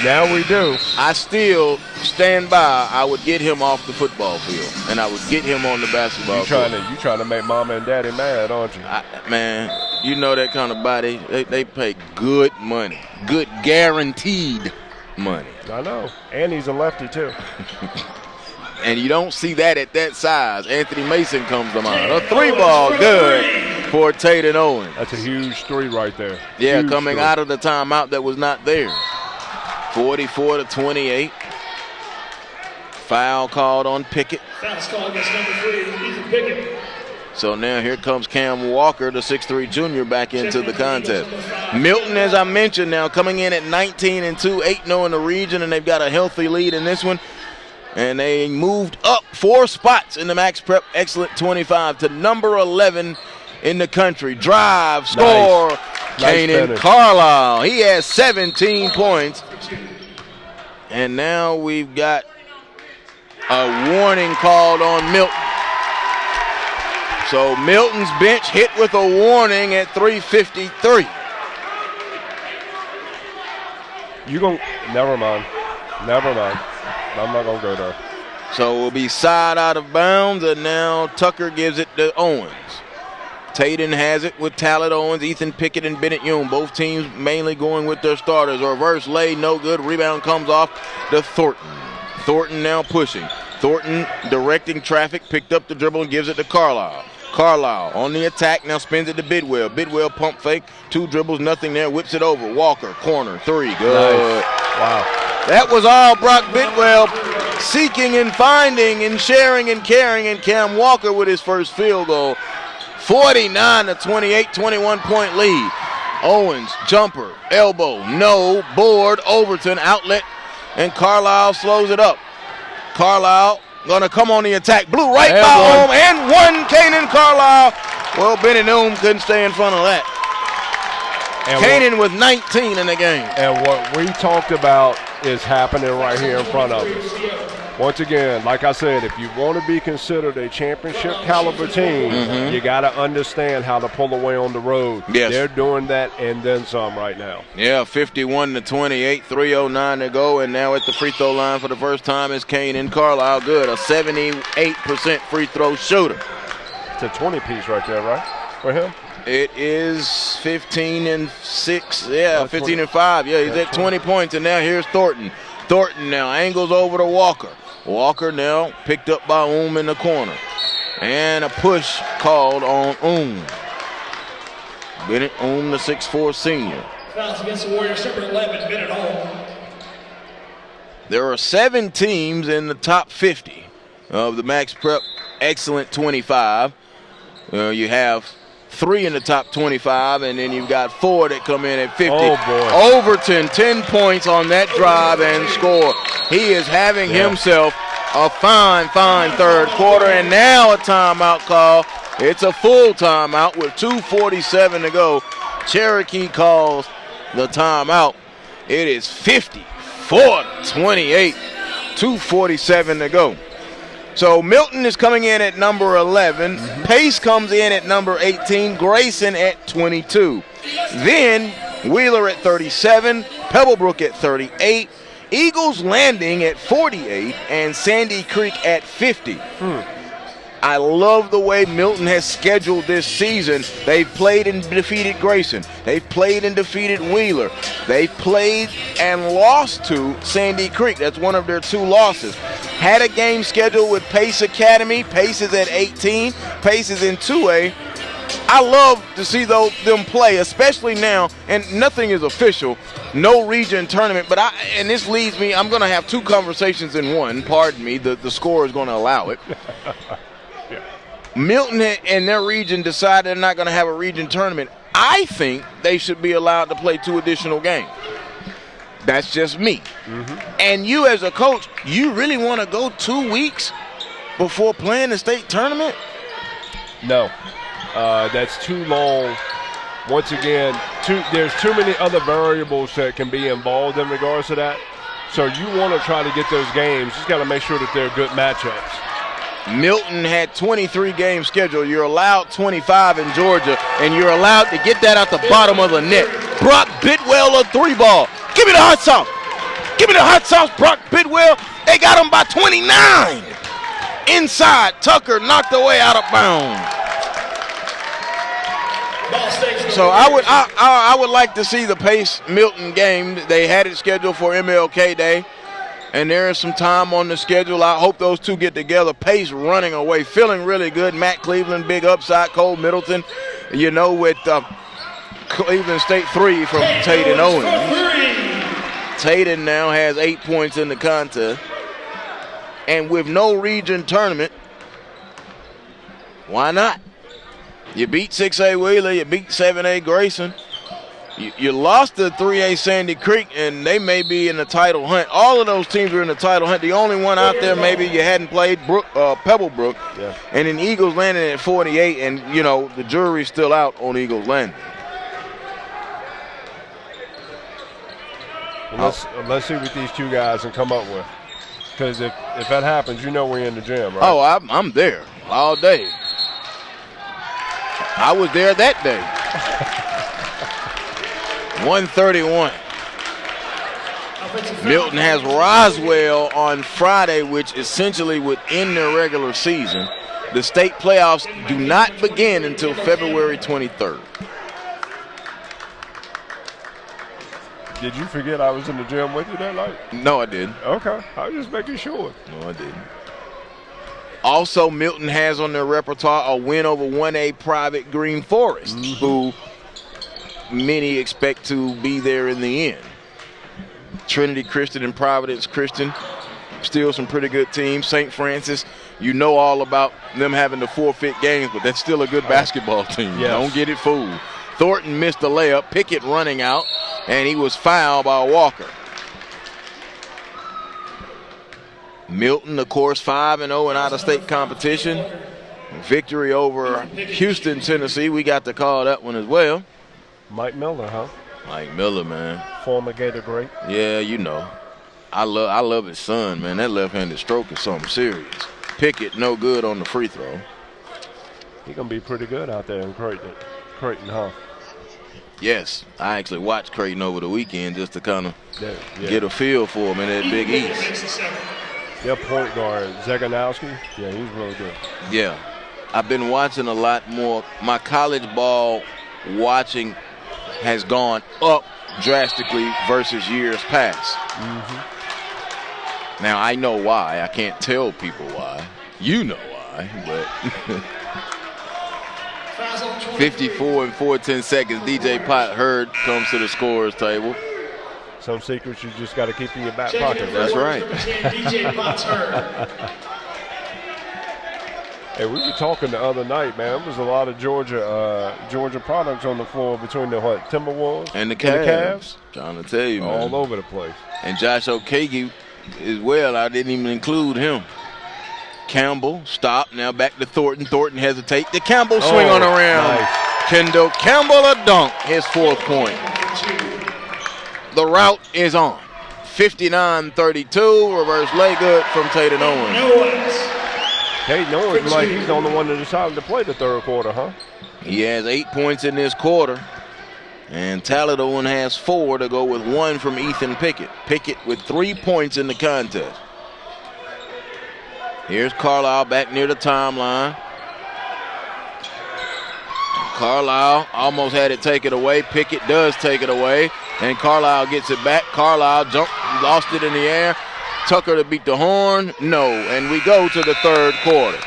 Now we do. I still stand by. I would get him off the football field, and I would get him on the basketball field. You trying to make Mama and Daddy mad, aren't you? Man, you know that kind of body. They pay good money, good guaranteed money. I know. And he's a lefty, too. And you don't see that at that size. Anthony Mason comes to mind. A 3-ball good for Tatum Owens. That's a huge 3 right there. Yeah, huge coming 3. out of the timeout that was not there. 44-28. Foul called on Pickett. Foul's called against number 3, Ethan Pickett. So now here comes Cam Walker, the 6'3 junior, back into the contest. Milton, as I mentioned, now coming in at 19-2, 8-0 in the region, and they've got a healthy lead in this one. And they moved up 4 spots in the Max Prep Excellent 25 to number 11 in the country. Drive, score, Kanan Carlisle. He has 17 points. And now we've got a warning called on Milton. So Milton's bench hit with a warning at 3:53. Never mind. I'm not going to go there. So we'll be side out of bounds, and now Tucker gives it to Owens. Tatum has it with Talent Owens, Ethan Pickett, and Bennett Young. Both teams mainly going with their starters. Reverse lay, no good. Rebound comes off to Thornton. Thornton now pushing. Thornton directing traffic, picked up the dribble and gives it to Carlisle. Carlisle on the attack, now spins it to Bidwell. Bidwell pump fake, 2 dribbles, nothing there, whips it over. Walker, corner, 3, good. Nice. Wow. That was all Brock Bidwell seeking and finding and sharing and caring, and Cam Walker with his first field goal. 49-28, 21-point lead. Owens, jumper, elbow, no, board, Overton, outlet, and Carlisle slows it up. Carlisle gonna come on the attack. Blew right and by one. Ohm and one. Kanan Carlisle. Well, Bennett Ohm couldn't stay in front of that. And Kanan with 19 in the game. And what we talked about is happening right here in front of us. Once again, like I said, if you want to be considered a championship caliber team, you got to understand how to pull away on the road. Yes. They're doing that and then some right now. Yeah, 51-28, 3:09 to go, and now at the free throw line for the first time is Kanan Carlisle. Good, a 78% free throw shooter. It's a 20-piece right there, right, for him? It is 15 and 6. Yeah, 15 and 5. Yeah, he's at 20 points, and now here's Thornton. Thornton now angles over to Walker. Walker now picked up by in the corner. And a push called on Bennett the 6'4 senior. Fouls against the Warriors, number 11, Bennett Ohm. There are 7 teams in the top 50 of the Max Prep Excellent 25. You have 3 in the top 25, and then you've got 4 that come in at 50. Oh, boy. Overton, 10 points on that drive and score. He is having himself a fine third quarter, and now a timeout call. It's a full timeout with 2:47 to go. Cherokee calls the timeout. It is 54-28, 2:47 to go. So Milton is coming in at number 11. Pace comes in at number 18. Grayson at 22. Then Wheeler at 37. Pebblebrook at 38. Eagles Landing at 48. And Sandy Creek at 50. I love the way Milton has scheduled this season. They've played and defeated Grayson. They've played and defeated Wheeler. They've played and lost to Sandy Creek. That's one of their 2 losses. Had a game scheduled with Pace Academy. Pace is at 18. Pace is in 2A. I love to see them play, especially now, and nothing is official, no region tournament, but and this leads me, I'm going to have 2 conversations in one. Pardon me, the score is going to allow it. Milton and their region decided they're not going to have a region tournament. I think they should be allowed to play 2 additional games. That's just me. And you as a coach, you really want to go 2 weeks before playing the state tournament? No. That's too long. Once again, there's too many other variables that can be involved in regards to that. So you want to try to get those games. Just got to make sure that they're good matchups. Milton had 23 games scheduled. You're allowed 25 in Georgia, and you're allowed to get that out the bottom of the net. Brock Bidwell, a 3-ball. Give me the hot sauce. Give me the hot sauce, Brock Bidwell. They got him by 29. Inside, Tucker knocked away out of bounds. So I would like to see the Pace Milton game. They had it scheduled for MLK Day, and there is some time on the schedule. I hope those 2 get together. Pace running away, feeling really good. Matt Cleveland, big upside. Cole Middleton, with Cleveland State 3 from Tatum Owens. Tatum now has 8 points in the contest. And with no region tournament, why not? You beat 6A Wheeler, you beat 7A Grayson. You lost to 3A Sandy Creek, and they may be in the title hunt. All of those teams are in the title hunt. The only one out there maybe you hadn't played, Pebblebrook. Yeah. And then Eagles Landing at 48, and, the jury's still out on Eagles Landing. Well, let's see what these 2 guys can come up with. Because if that happens, we're in the gym, right? Oh, I'm there all day. I was there that day. 131. Milton has Roswell on Friday, which essentially would end their regular season. The state playoffs do not begin until February 23rd. Did you forget I was in the gym with you that night? No, I didn't. Okay, I was just making sure. No, I didn't. Also, Milton has on their repertoire a win over 1A Private Green Forest, who many expect to be there in the end. Trinity Christian and Providence Christian, still some pretty good teams. St. Francis, you know all about them having to forfeit games, but that's still a good basketball team. Yes. Don't get it fooled. Thornton missed the layup. Pickett running out, and he was fouled by Walker. Milton, of course, 5-0 in out-of-state competition. Victory over Houston, Tennessee. We got to call that one as well. Mike Miller, huh? Mike Miller, man. Former Gator great. Yeah, you know. I love his son, man. That left-handed stroke is something serious. Pickett, no good on the free throw. He's going to be pretty good out there in Creighton, huh? Yes, I actually watched Creighton over the weekend just to kind of get a feel for him in that Big East. Their point guard, Zaganowski, yeah, he's really good. Yeah, I've been watching a lot more. My college ball watching has gone up drastically versus years past. Now, I know why. I can't tell people why. You know why, but 54 and 4/10 seconds. DJ Pot Hurd comes to the scorer's table. Some secrets you just got to keep in your back pocket. That's right. DJ Potts Hurd. Hey, we were talking the other night, man. There was a lot of Georgia products on the floor between the Timberwolves and the Cavs. Trying to tell you, man. All over the place. And Josh Okeke as well. I didn't even include him. Campbell, stop. Now back to Thornton. Thornton hesitate. The Campbell swing on around. Nice. Kendall Campbell a dunk. His 4th point. The route is on. 59-32. Reverse lay good from Tatum Owens. Tatum Owens like he's the only one that decided to play the third quarter, huh? He has 8 points in this quarter. And Talent Owen has 4 to go with 1 from Ethan Pickett. Pickett with 3 points in the contest. Here's Carlisle back near the timeline. Carlisle almost had it taken away. Pickett does take it away. And Carlisle gets it back. Carlisle lost it in the air. Tucker to beat the horn. No. And we go to the third quarter.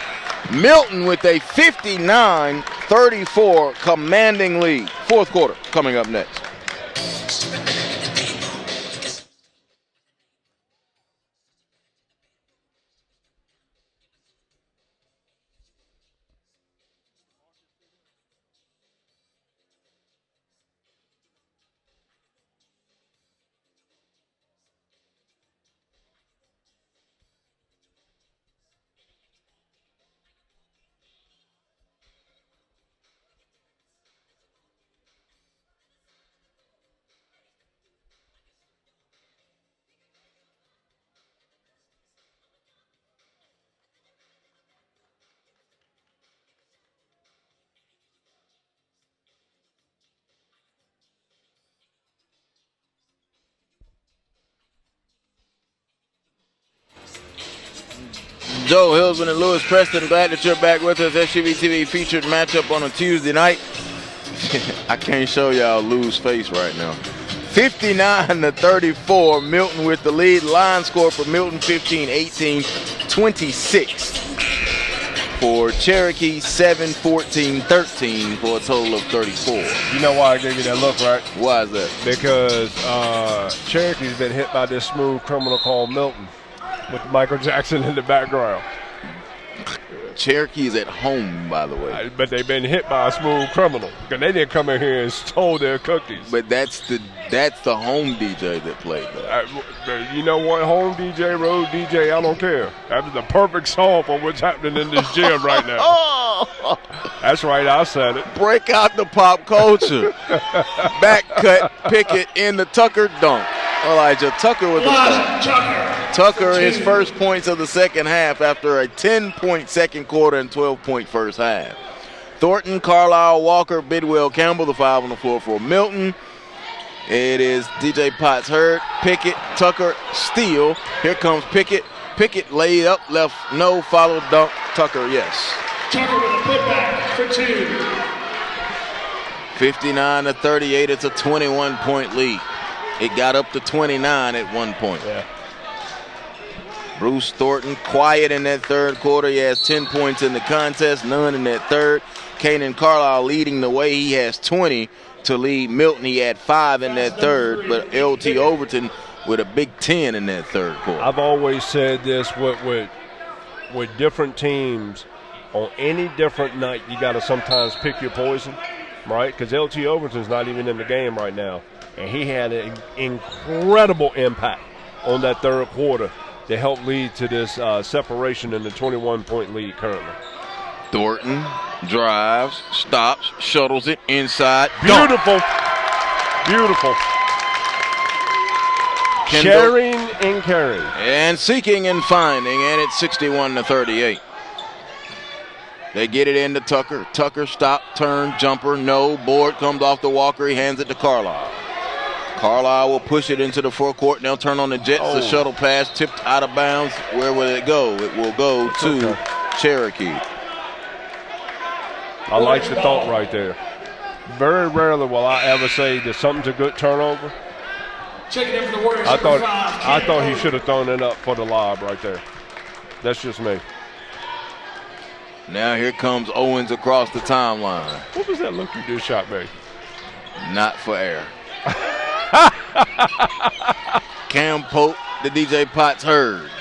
Milton with a 59-34 commanding lead. Fourth quarter coming up next. Joe Hillsman and Lewis Preston, glad that you're back with us. SUV TV featured matchup on a Tuesday night. I can't show y'all Lou's face right now. 59-34, Milton with the lead. Line score for Milton 15-18, 26. For Cherokee 7-14-13 for a total of 34. You know why I gave you that look, right? Why is that? Because Cherokee's been hit by this smooth criminal called Milton with Michael Jackson in the background. Cherokee is at home, by the way. But they've been hit by a smooth criminal because they didn't come in here and stole their cookies. But that's the home DJ that played that. You know what? Home DJ, road DJ, I don't care. That's the perfect song for what's happening in this gym right now. That's right, I said it. Break out the pop culture. Back cut, Pickett in the Tucker dunk. Elijah Tucker with the dunk. Tucker, his first points of the second half after a 10-point second quarter and 12-point first half. Thornton, Carlisle, Walker, Bidwell, Campbell, the 5 on the floor for Milton. It is DJ Potts, Hurd, Pickett, Tucker, Steele. Here comes Pickett. Pickett laid up, left, no, follow, dunk, Tucker, yes. Tucker with a putback for 2. 59-38, it's a 21-point lead. It got up to 29 at one point. Yeah. Bruce Thornton quiet in that third quarter. He has 10 points in the contest, none in that third. Kanan Carlisle leading the way. He has 20 to lead Milton. He had 5 in that third, but LT Overton with a big 10 in that third quarter. I've always said this with different teams, on any different night, you got to sometimes pick your poison, right? Because LT Overton's not even in the game right now, and he had an incredible impact on that third quarter to help lead to this separation in the 21-point lead currently. Thornton drives, stops, shuttles it inside. Beautiful. Beautiful. Kendall. Sharing and carrying. And seeking and finding, and it's 61-38. They get it into Tucker. Tucker stop, turn, jumper, no. Board comes off the Walker. He hands it to Carlisle. Carlisle will push it into the forecourt. They'll turn on the Jets. The shuttle pass tipped out of bounds. Where will it go? It will go to Cherokee. I like the thought right there. Very rarely will I ever say that something's a good turnover. Checking in for the Warriors. I thought he should have thrown it up for the lob right there. That's just me. Now here comes Owens across the timeline. What was that look you just shot me? Not for air. Cam Pope, the DJ Potts Hurd.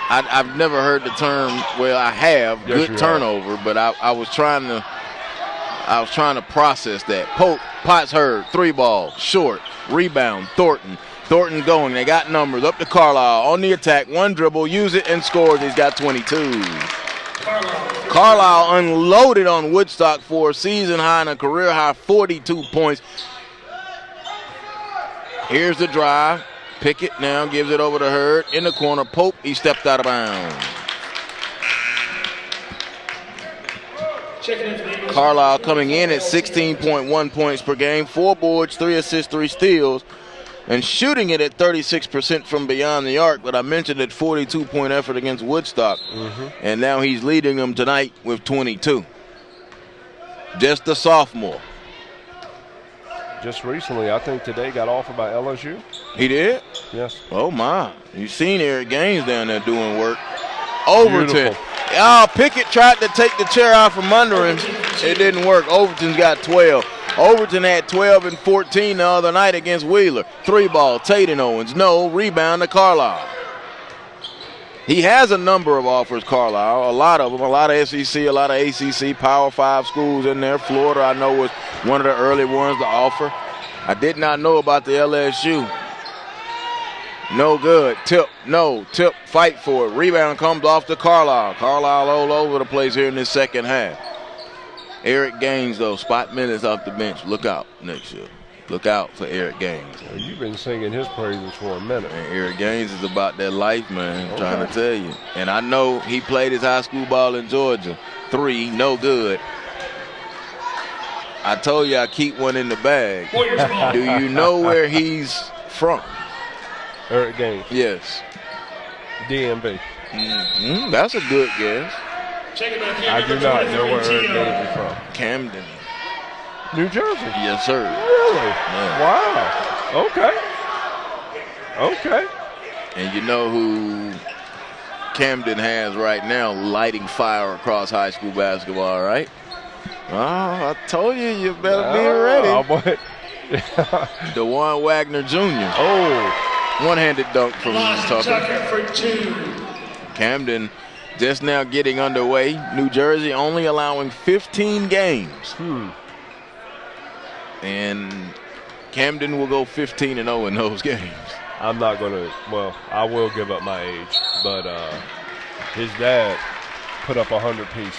I've never heard the term. Well, I have. Yes, good turnover, but I was trying to process that. Pope, Potts Hurd, 3 ball, short, rebound, Thornton. Thornton going. They got numbers up to Carlisle on the attack. 1 dribble, use it and scores. He's got 22. Carlisle unloaded on Woodstock for a season high and a career high 42 points. Here's the drive. Pickett now gives it over to Hurd. In the corner, Pope, he stepped out of bounds. Carlisle coming in at 16.1 points per game, 4 boards, 3 assists, 3 steals, and shooting it at 36% from beyond the arc. But I mentioned that 42-point effort against Woodstock, and now he's leading them tonight with 22. Just a sophomore. Just recently, I think today got offered by LSU. He did? Yes. Oh, my. You've seen Eric Gaines down there doing work. Overton. Beautiful. Oh, Pickett tried to take the chair out from under him. It didn't work. Overton's got 12. Overton had 12 and 14 the other night against Wheeler. 3 ball, Tatum Owens. No, rebound to Carlisle. He has a number of offers, Carlisle. A lot of them. A lot of SEC, a lot of ACC, Power 5 schools in there. Florida, I know, was one of the early ones to offer. I did not know about the LSU. No good. Tip. No. Tip. Fight for it. Rebound comes off to Carlisle. Carlisle all over the place here in this second half. Eric Gaines, though, spot minutes off the bench. Look out next year. Look out for Eric Gaines. Well, you've been singing his praises for a minute. And Eric Gaines is about that life, man. I'm trying to tell you. And I know he played his high school ball in Georgia. 3, no good. I told you I keep one in the bag. Do you know where he's from? Eric Gaines. Yes. DMV. That's a good guess. I do not know where Eric Gaines is from. Camden. New Jersey. Yes, sir. Really? Yeah. Wow. Okay. And you know who Camden has right now lighting fire across high school basketball, right? Oh, I told you, you better be ready. DeJuan Wagner Jr. Oh. One-handed dunk from Tucker. For 2. Camden just now getting underway. New Jersey only allowing 15 games. And Camden will go 15-0 in those games. I'm not going to, well, I will give up my age, but his dad put up 100-piece.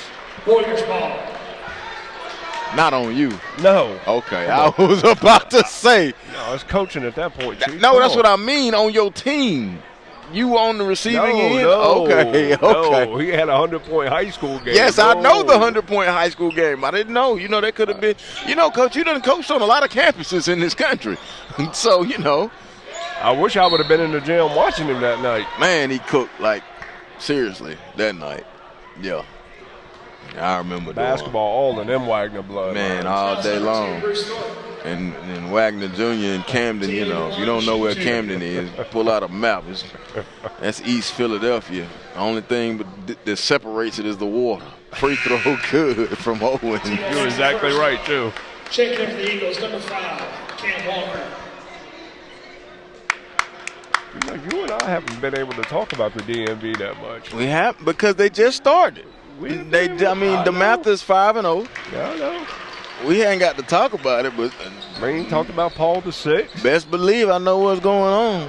Warriors ball. Not on you. No. Okay, I was about to say. No, it's coaching at that point, Chief. No, that's what I mean, on your team. you on the receiving end? No, Okay. no. He had a 100-point high school game. Yes, I know the 100-point high school game. I didn't know. You know, that could have been. You know, Coach, you done coached on a lot of campuses in this country. So, you know. I wish I would have been in the gym watching him that night. Man, he cooked, like, seriously, that night. Yeah. I remember basketball all in them Wagner blood. Man, all day long. And Wagner Jr. and Camden, you know, if you don't know where Camden is, pull out a map. That's East Philadelphia. The only thing that separates it is the water. Free throw good from Owen. You're exactly right, too. Checking in for the Eagles, number 5, Cam Walker. You know, you and I haven't been able to talk about the DMV that much. We have, because they just started. The math is 5-0. Yeah, I know. We ain't got to talk about it, but we ain't talked about Paul the Sixth. Best believe I know what's going on.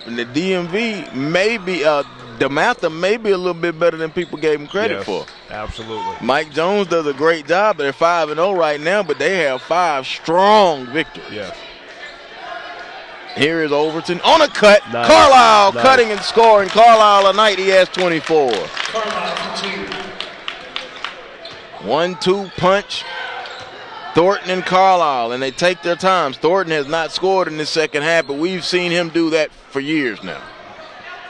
And the DMV maybe the math may be a little bit better than people gave him credit for. Absolutely. Mike Jones does a great job. They're 5-0 right now, but they have 5 strong victories. Yes. Here is Overton on a cut. Nice. Carlisle cutting and scoring. Carlisle tonight, he has 24. Carlisle 2. 1-2 punch. Thornton and Carlisle, and they take their time. Thornton has not scored in the second half, but we've seen him do that for years now.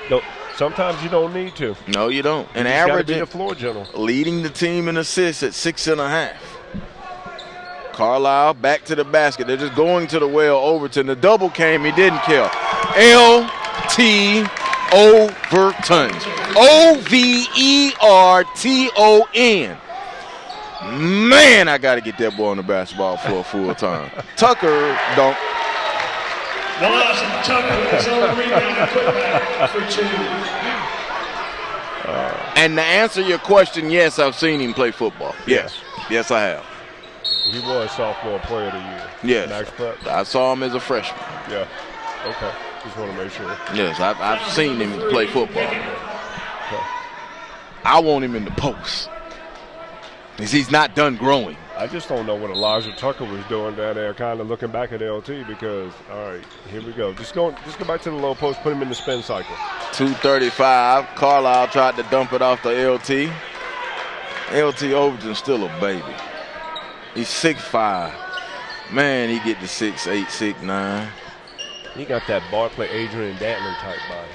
No, sometimes you don't need to. No, you don't. And you averaging the floor general. Leading the team in assists at 6.5. Carlisle back to the basket. They're just going to the well. Overton. The double came. He didn't kill. L.T. Overton. Overton. Man, I got to get that boy on the basketball floor full time. Tucker don't. Tucker is on the rebound and put back for 2. And to answer your question, yes, I've seen him play football. Yes, I have. He was sophomore player of the year. Yes, Max Prep. I saw him as a freshman. Yeah. Okay. Just want to make sure. Yes, I've seen him play football. Okay. I want him in the post. He's not done growing. I just don't know what Elijah Tucker was doing down there, kind of looking back at LT because, all right, here we go. Just go back to the low post, put him in the spin cycle. 2:35. Carlisle tried to dump it off the LT. LT Overton's still a baby. He's 6'5". Man, he get to 6'8", 6'9". He got that Barclay, Adrian Dantley type body.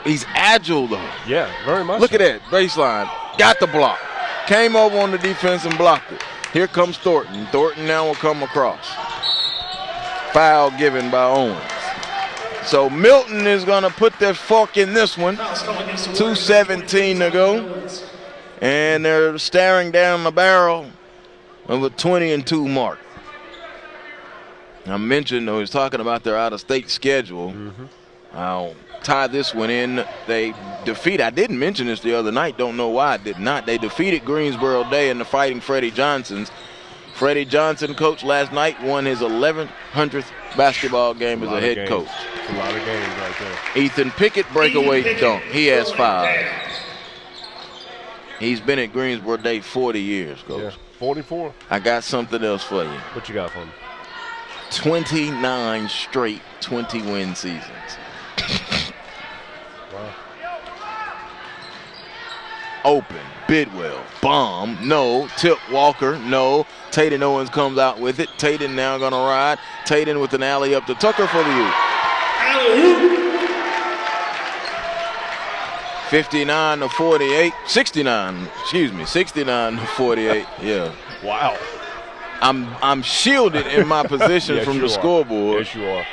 He's agile, though. Yeah, very much. Look at that baseline. Got the block. Came over on the defense and blocked it. Here comes Thornton. Thornton now will come across. Foul given by Owens. So Milton is going to put their fork in this one. 2:17 to go. And they're staring down the barrel of a 20-2 mark. I mentioned, I was talking about their out-of-state schedule. Mm-hmm. I'll tie this one in. They defeat. I didn't mention this the other night. Don't know why I did not. They defeated Greensboro Day in the Fighting Freddie Johnsons. Freddie Johnson, coach last night, won his 1100th basketball game as a head coach. It's a lot of games right there. Ethan Pickett, breakaway dunk. He has 5. He's been at Greensboro Day 40 years, coach. Yeah, 44. I got something else for you. What you got for me? 29 straight 20-win seasons. Wow. Open, Bidwell, bomb, no. Tip Walker, no. Tatum Owens comes out with it. Tatum now going to ride. Tatum with an alley up to Tucker for the U. 59-48. 69 to 48. Yeah. Wow. I'm shielded in my position Yes, from you the are. scoreboard. Yes, you are.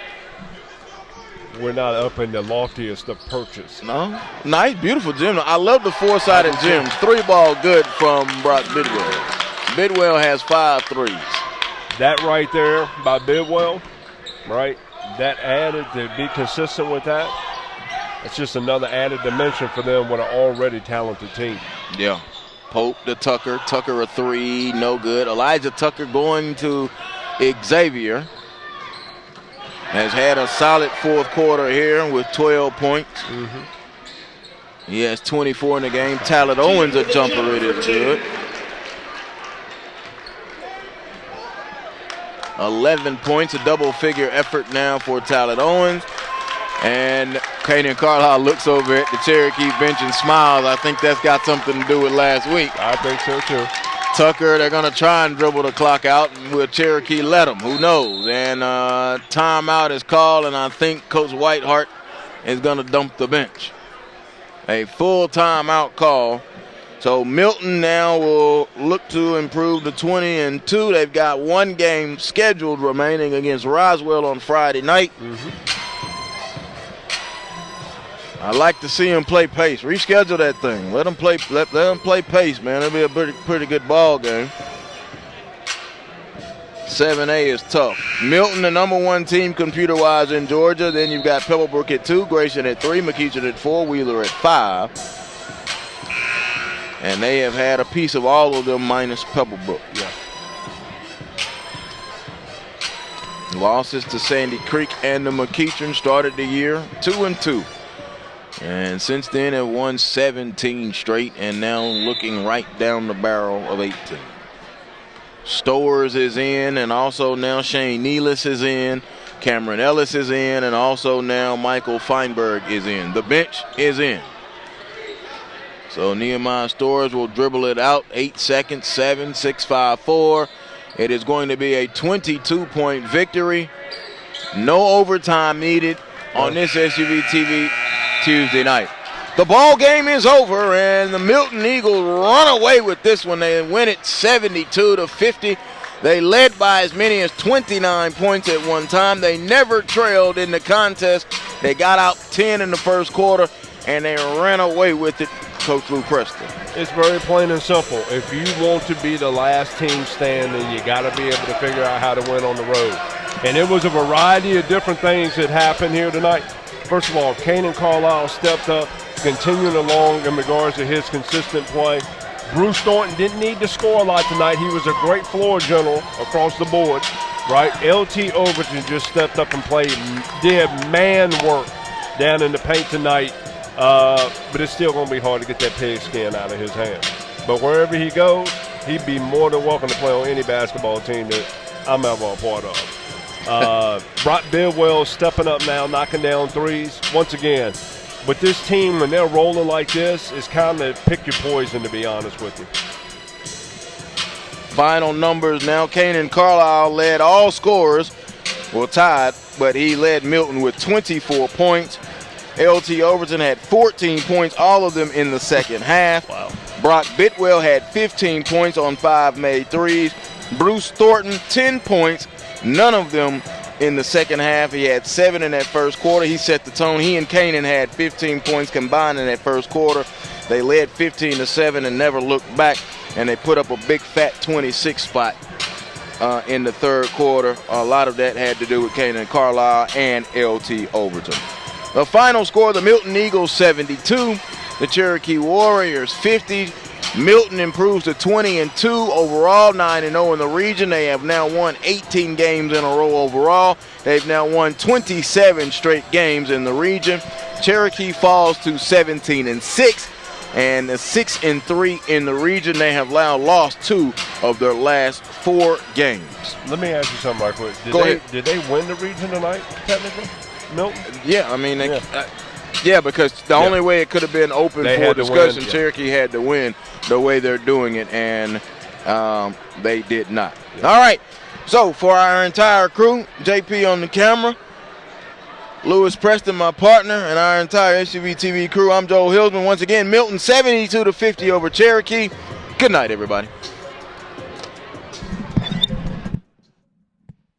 We're not up in the loftiest of perches. No. Nice, beautiful gym. I love the four-sided gyms. 3-ball good from Brock Bidwell. Bidwell has 5 threes. That right there by Bidwell, right? That added to be consistent with that. It's just another added dimension for them with an already talented team. Yeah. Pope to Tucker. Tucker a 3, no good. Elijah Tucker going to Xavier. Has had a solid fourth quarter here with 12 points. Mm-hmm. He has 24 in the game. Talent Owens a jumper, it is good. 11 points, a double-figure effort now for Talent Owens. And Kaden Carlisle looks over at the Cherokee bench and smiles. I think that's got something to do with last week. I think so too. Tucker, they're going to try and dribble the clock out. Will Cherokee let them? Who knows? And timeout is called, and I think Coach Whiteheart is going to dump the bench. A full timeout call. So Milton now will look to improve to 20-2. They've got one game scheduled remaining against Roswell on Friday night. I like to see him play pace. Reschedule that thing. Let them play. Let them play pace, man. It'll be a pretty good ball game. 7A is tough. Milton, the number one team computer-wise in Georgia. Then you've got Pebblebrook at 2, Grayson at 3, McEachin at 4, Wheeler at 5. And they have had a piece of all of them minus Pebblebrook. Yeah. Losses to Sandy Creek and the McEachin started the year 2-2. And since then have won 17 straight and now looking right down the barrel of 18. Stowers is in, and also now Shane Nealis is in. Cameron Ellis is in, and also now Michael Feinberg is in. The bench is in. So Nehemiah Stowers will dribble it out. 8 seconds, 7, 6, 5, 4. It is going to be a 22-point victory. No overtime needed on this SUV TV Tuesday night. The ball game is over, and the Milton Eagles run away with this one. They win it 72-50. They led by as many as 29 points at one time. They never trailed in the contest. They got out 10 in the first quarter, and they ran away with it, Coach Lou Preston. It's very plain and simple. If you want to be the last team standing, you got to be able to figure out how to win on the road. And it was a variety of different things that happened here tonight. First of all, Kaden Carlisle stepped up, continuing along in regards to his consistent play. Bruce Thornton didn't need to score a lot tonight. He was a great floor general across the board, right? LT Overton just stepped up and played, did man work down in the paint tonight. But it's still going to be hard to get that pigskin out of his hand. But wherever he goes, he'd be more than welcome to play on any basketball team that I'm ever a part of. Brock Bidwell stepping up now, knocking down threes. Once again, with this team, when they're rolling like this, it's kind of pick your poison, to be honest with you. Final numbers now. Kaden Carlisle led all scorers, well tied, but he led Milton with 24 points. LT Overton had 14 points, all of them in the second half. Wow. Brock Bidwell had 15 points on 5 made threes. Bruce Thornton, 10 points, none of them in the second half. He had 7 in that first quarter. He set the tone. He and Kanan had 15 points combined in that first quarter. They led 15-7 and never looked back, and they put up a big fat 26 spot in the third quarter. A lot of that had to do with Kanan Carlisle and LT Overton. The final score, the Milton Eagles 72, the Cherokee Warriors 50. Milton improves to 20-2 overall, 9-0 in the region. They have now won 18 games in a row overall. They've now won 27 straight games in the region. Cherokee falls to 17-6 and 6-3 in the region. They have now lost 2 of their last 4 games. Let me ask you something right quick. Go ahead. Did they win the region tonight, technically, Milton? Yeah, I mean, because the only way it could have been open for discussion, Cherokee had to win the way they're doing it, and they did not. Yeah. All right, so for our entire crew, JP on the camera, Lewis Preston, my partner, and our entire SUV TV crew, I'm Joel Hillsman. Once again, Milton 72-50 over Cherokee. Good night, everybody.